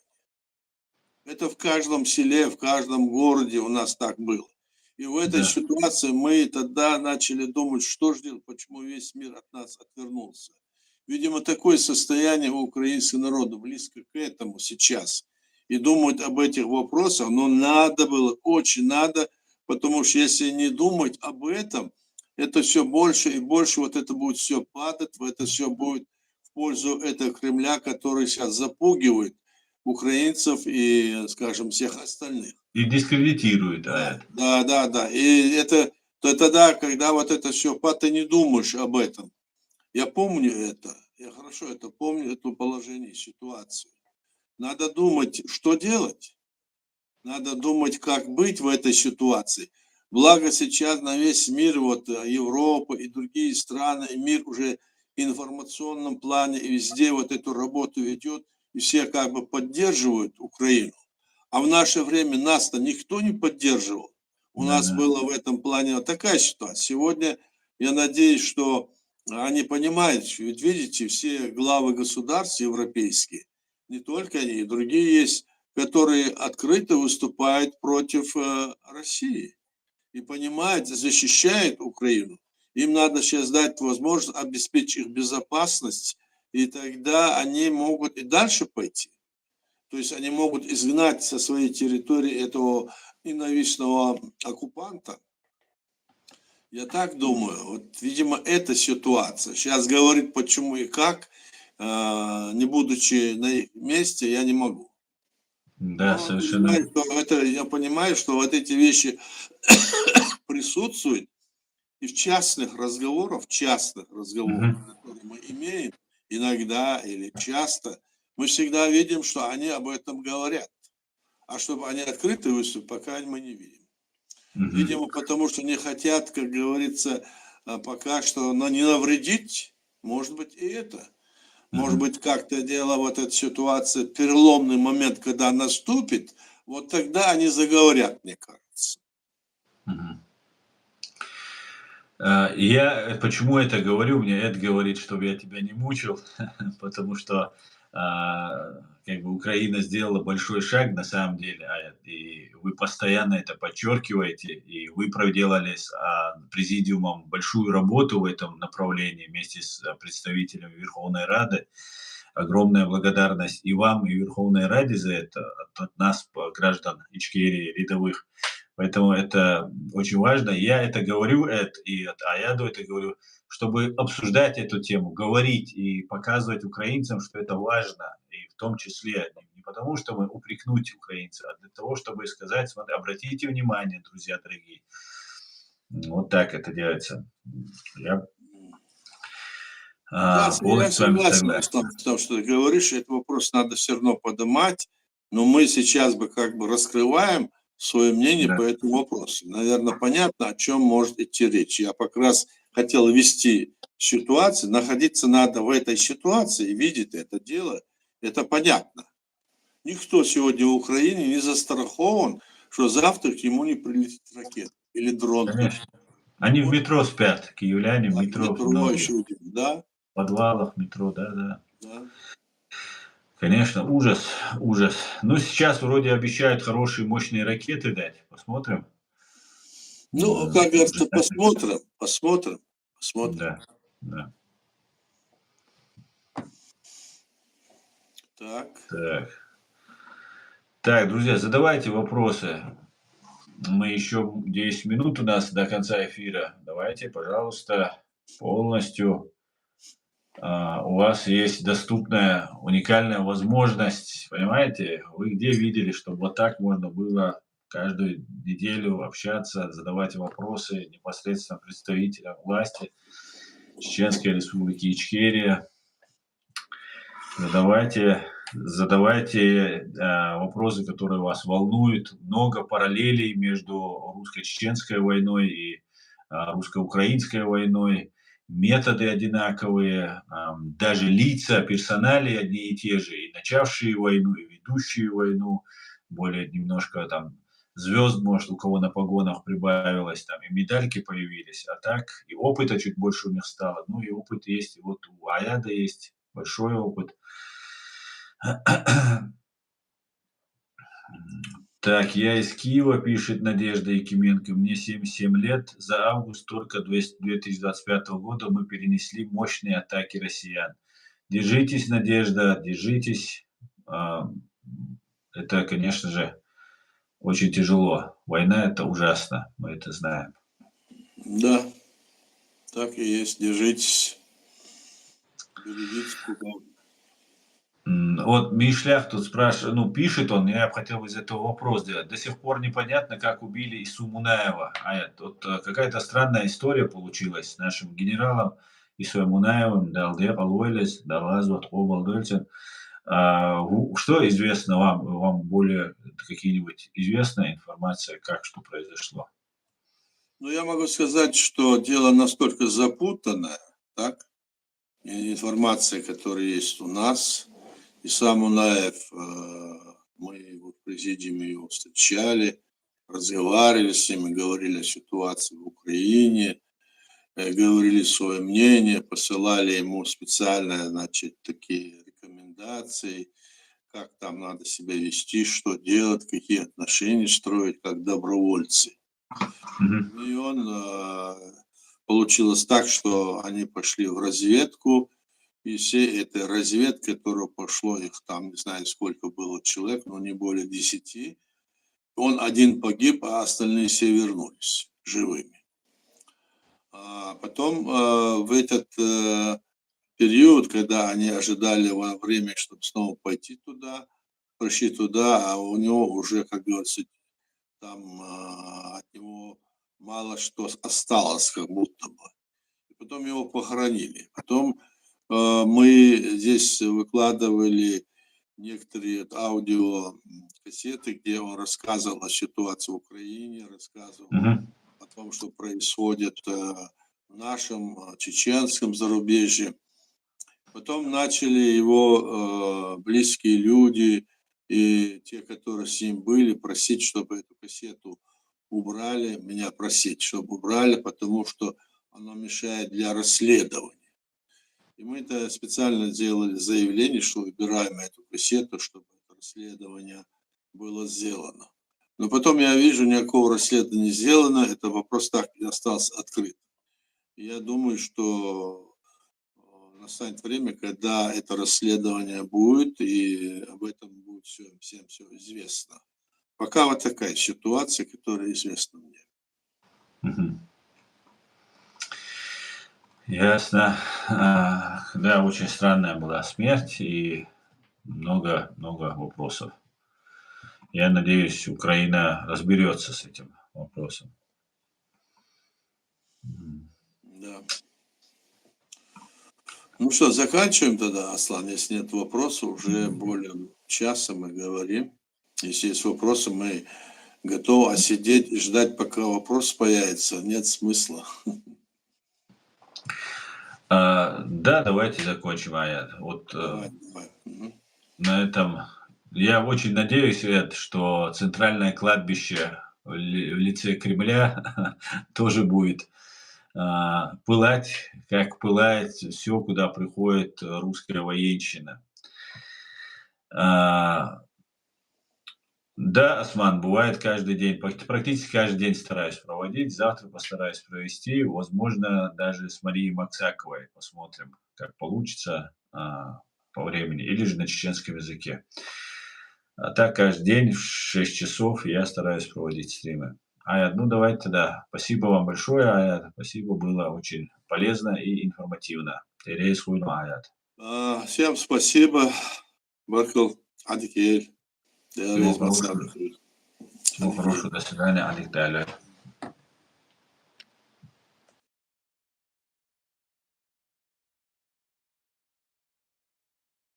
S2: Это в каждом селе, в каждом городе у нас так было. И в этой ситуации мы тогда начали думать, что же делать, почему весь мир от нас отвернулся. Видимо, такое состояние у украинского народа близко к этому сейчас. И думать об этих вопросах, но надо было, очень надо, потому что если не думать об этом, это все больше и больше, вот это будет все падать, это все будет в пользу этого Кремля, который сейчас запугивает украинцев и, скажем, всех остальных.
S1: И дискредитирует.
S2: Да. И это тогда, когда вот это все падает, ты не думаешь об этом. Я помню это, я хорошо это помню, это положение, ситуацию. Надо думать, что делать. Надо думать, как быть в этой ситуации. Благо сейчас на весь мир, вот Европа и другие страны, и мир уже в информационном плане и везде вот эту работу ведет, и все как бы поддерживают Украину. А в наше время нас-то никто не поддерживал. У нас была в этом плане вот такая ситуация. Сегодня я надеюсь, что они понимают, ведь видите, все главы государств европейские, не только они, и другие есть, которые открыто выступают против России и понимают, защищают Украину. Им надо сейчас дать возможность обеспечить их безопасность, и тогда они могут и дальше пойти. То есть они могут изгнать со своей территории этого ненавистного оккупанта. Я так думаю, вот, видимо, эта ситуация. Сейчас говорить почему и как, не будучи на их месте, я не могу.
S1: Да,
S2: Но
S1: совершенно.
S2: я понимаю, что вот эти вещи присутствуют и в частных разговорах, которые мы имеем иногда или часто, мы всегда видим, что они об этом говорят. А чтобы они открыто выступили, пока мы не видим. Видимо, потому что не хотят, как говорится, пока что не навредить, может быть, и это. Может быть, как-то дело, вот эта ситуация, переломный момент, когда наступит, вот тогда они заговорят, мне кажется.
S1: Я почему это говорю? Мне Эд говорит, чтобы я тебя не мучил, потому что как бы Украина сделала большой шаг на самом деле, и вы постоянно это подчеркиваете, и вы проделали с президиумом большую работу в этом направлении вместе с представителями Верховной Рады. Огромная благодарность и вам, и Верховной Раде за это, от нас, граждан Ичкерии, рядовых. Поэтому это очень важно. Я это говорю, Эд, и от Аяду это говорю, чтобы обсуждать эту тему, говорить и показывать украинцам, что это важно, и в том числе Не потому, чтобы упрекнуть украинцев, а для того, чтобы сказать: "Смотри, обратите внимание, друзья дорогие". Вот так это делается. Я,
S2: Да, я
S1: полностью с вами
S2: согласен,
S1: согласен.
S2: Рустам, с том, что ты говоришь. Этот вопрос надо все равно поднимать, но мы сейчас бы как бы раскрываем свое мнение
S1: Да,
S2: по этому вопросу. Наверное, понятно, о чем может идти речь. Я как раз хотел вести ситуацию, находиться надо в этой ситуации, видеть это дело, это понятно. Никто сегодня в Украине не застрахован, что завтра к нему не прилетит ракета или дрон.
S1: конечно. Они в
S2: Вот,
S1: метро спят, киевляне в
S2: да,
S1: метро
S2: метро
S1: многие.
S2: еще один, да,
S1: В подвалах метро, да-да.
S2: да.
S1: Конечно, ужас, ужас. Ну, сейчас вроде обещают хорошие мощные ракеты дать. Посмотрим.
S2: Ну, как говорится,
S1: Ожидать.
S2: посмотрим, посмотрим, посмотрим.
S1: Да, да.
S2: Так,
S1: Так. Так, друзья, задавайте вопросы. Мы еще 10 минут у нас до конца эфира. Давайте, пожалуйста, полностью. У вас есть доступная уникальная возможность, понимаете? Вы где видели, чтобы вот так можно было каждую неделю общаться, задавать вопросы непосредственно представителям власти Чеченской Республики Ичкерия? Задавайте вопросы, которые вас волнуют. Много параллелей между русско-чеченской войной и русско-украинской войной. Методы одинаковые, даже лица, персонали одни и те же. И начавшие войну, и ведущие войну. Более немножко там звезд, может, у кого на погонах прибавилось, там и медальки появились. А так и опыта чуть больше у них стало. Ну и опыт есть, и вот у Аяда есть большой опыт. Так, я из Киева, пишет Надежда Якименко. Мне 77 лет. За август только 2025 года мы перенесли мощные атаки россиян. Держитесь, Надежда, держитесь. А, Это, конечно же, очень тяжело. Война – это ужасно, мы это знаем.
S2: да, так и есть. Держитесь, берегите куда.
S1: Вот Мишлях тут спрашивает, ну, пишет он, я бы хотел из этого вопрос сделать. До сих пор непонятно, как убили Ису Мунаева. Какая-то странная история получилась с нашим генералом Исой Мунаевым, Далдер Алуэлес, Далазу Балдельцин. Что известно вам? Вам более какие-нибудь известная информация, как что произошло?
S2: Ну, я могу сказать, что дело настолько запутанное, так, и информация, которая есть у нас, и сам Унаев, мы вот в президиуме его встречали, разговаривали с ними, говорили о ситуации в Украине, говорили свое мнение, посылали ему специальные, значит, такие рекомендации, как там надо себя вести, что делать, какие отношения строить, как добровольцы.
S1: Мгм.
S2: И он получилось так, что они пошли в разведку, и все этой разведки, которая пошло, их там, не знаю, сколько было человек, но не более 10, он один погиб, а остальные все вернулись живыми. А потом в этот период, когда они ожидали во время, чтобы снова пойти туда, пришли туда, а у него уже, как говорится, там от него мало что осталось, как будто бы. И потом его похоронили. Потом мы здесь выкладывали некоторые аудиокассеты, где он рассказывал о ситуации в Украине, рассказывал
S1: Мгм.
S2: о том, что происходит в нашем чеченском зарубежье. Потом начали его близкие люди и те, которые с ним были, просить, чтобы эту кассету убрали, меня просить, чтобы убрали, потому что она мешает для расследования. И мы это специально сделали заявление, что убираем эту кассету, чтобы это расследование было сделано. Но потом я вижу, никакого расследования не сделано, это вопрос так и остался открыт. И я думаю, что настанет время, когда это расследование будет, и об этом будет всем все известно. Пока вот такая ситуация, которая известна мне.
S1: Мгм. Ясно. Да, очень странная была смерть, и много вопросов. Я надеюсь, Украина разберется с этим вопросом.
S2: Да. Ну что, заканчиваем тогда, Аслан, если нет вопросов, уже более часа мы говорим. Если есть вопросы, мы готовы, а сидеть и ждать, пока вопрос появится, нет смысла.
S1: Да, давайте закончим, Аят. Вот
S2: Давай.
S1: на этом я очень надеюсь, Эд, что центральное кладбище в лице Кремля тоже будет пылать, как пылает все, куда приходит русская военщина. Да, Осман, бывает каждый день, практически каждый день стараюсь проводить, завтра постараюсь провести, возможно, даже с Марией Максаковой посмотрим, как получится по времени, или же на чеченском языке. А так каждый день в 6 часов я стараюсь проводить стримы. Аят, ну давайте тогда. Спасибо вам большое, Аят. Спасибо, было очень полезно и информативно. Терейс хуйну, Аят.
S2: Всем спасибо. Баркал, Адикель.
S1: Всего хорошего. Всего хорошего. До свидания, Алик Даля.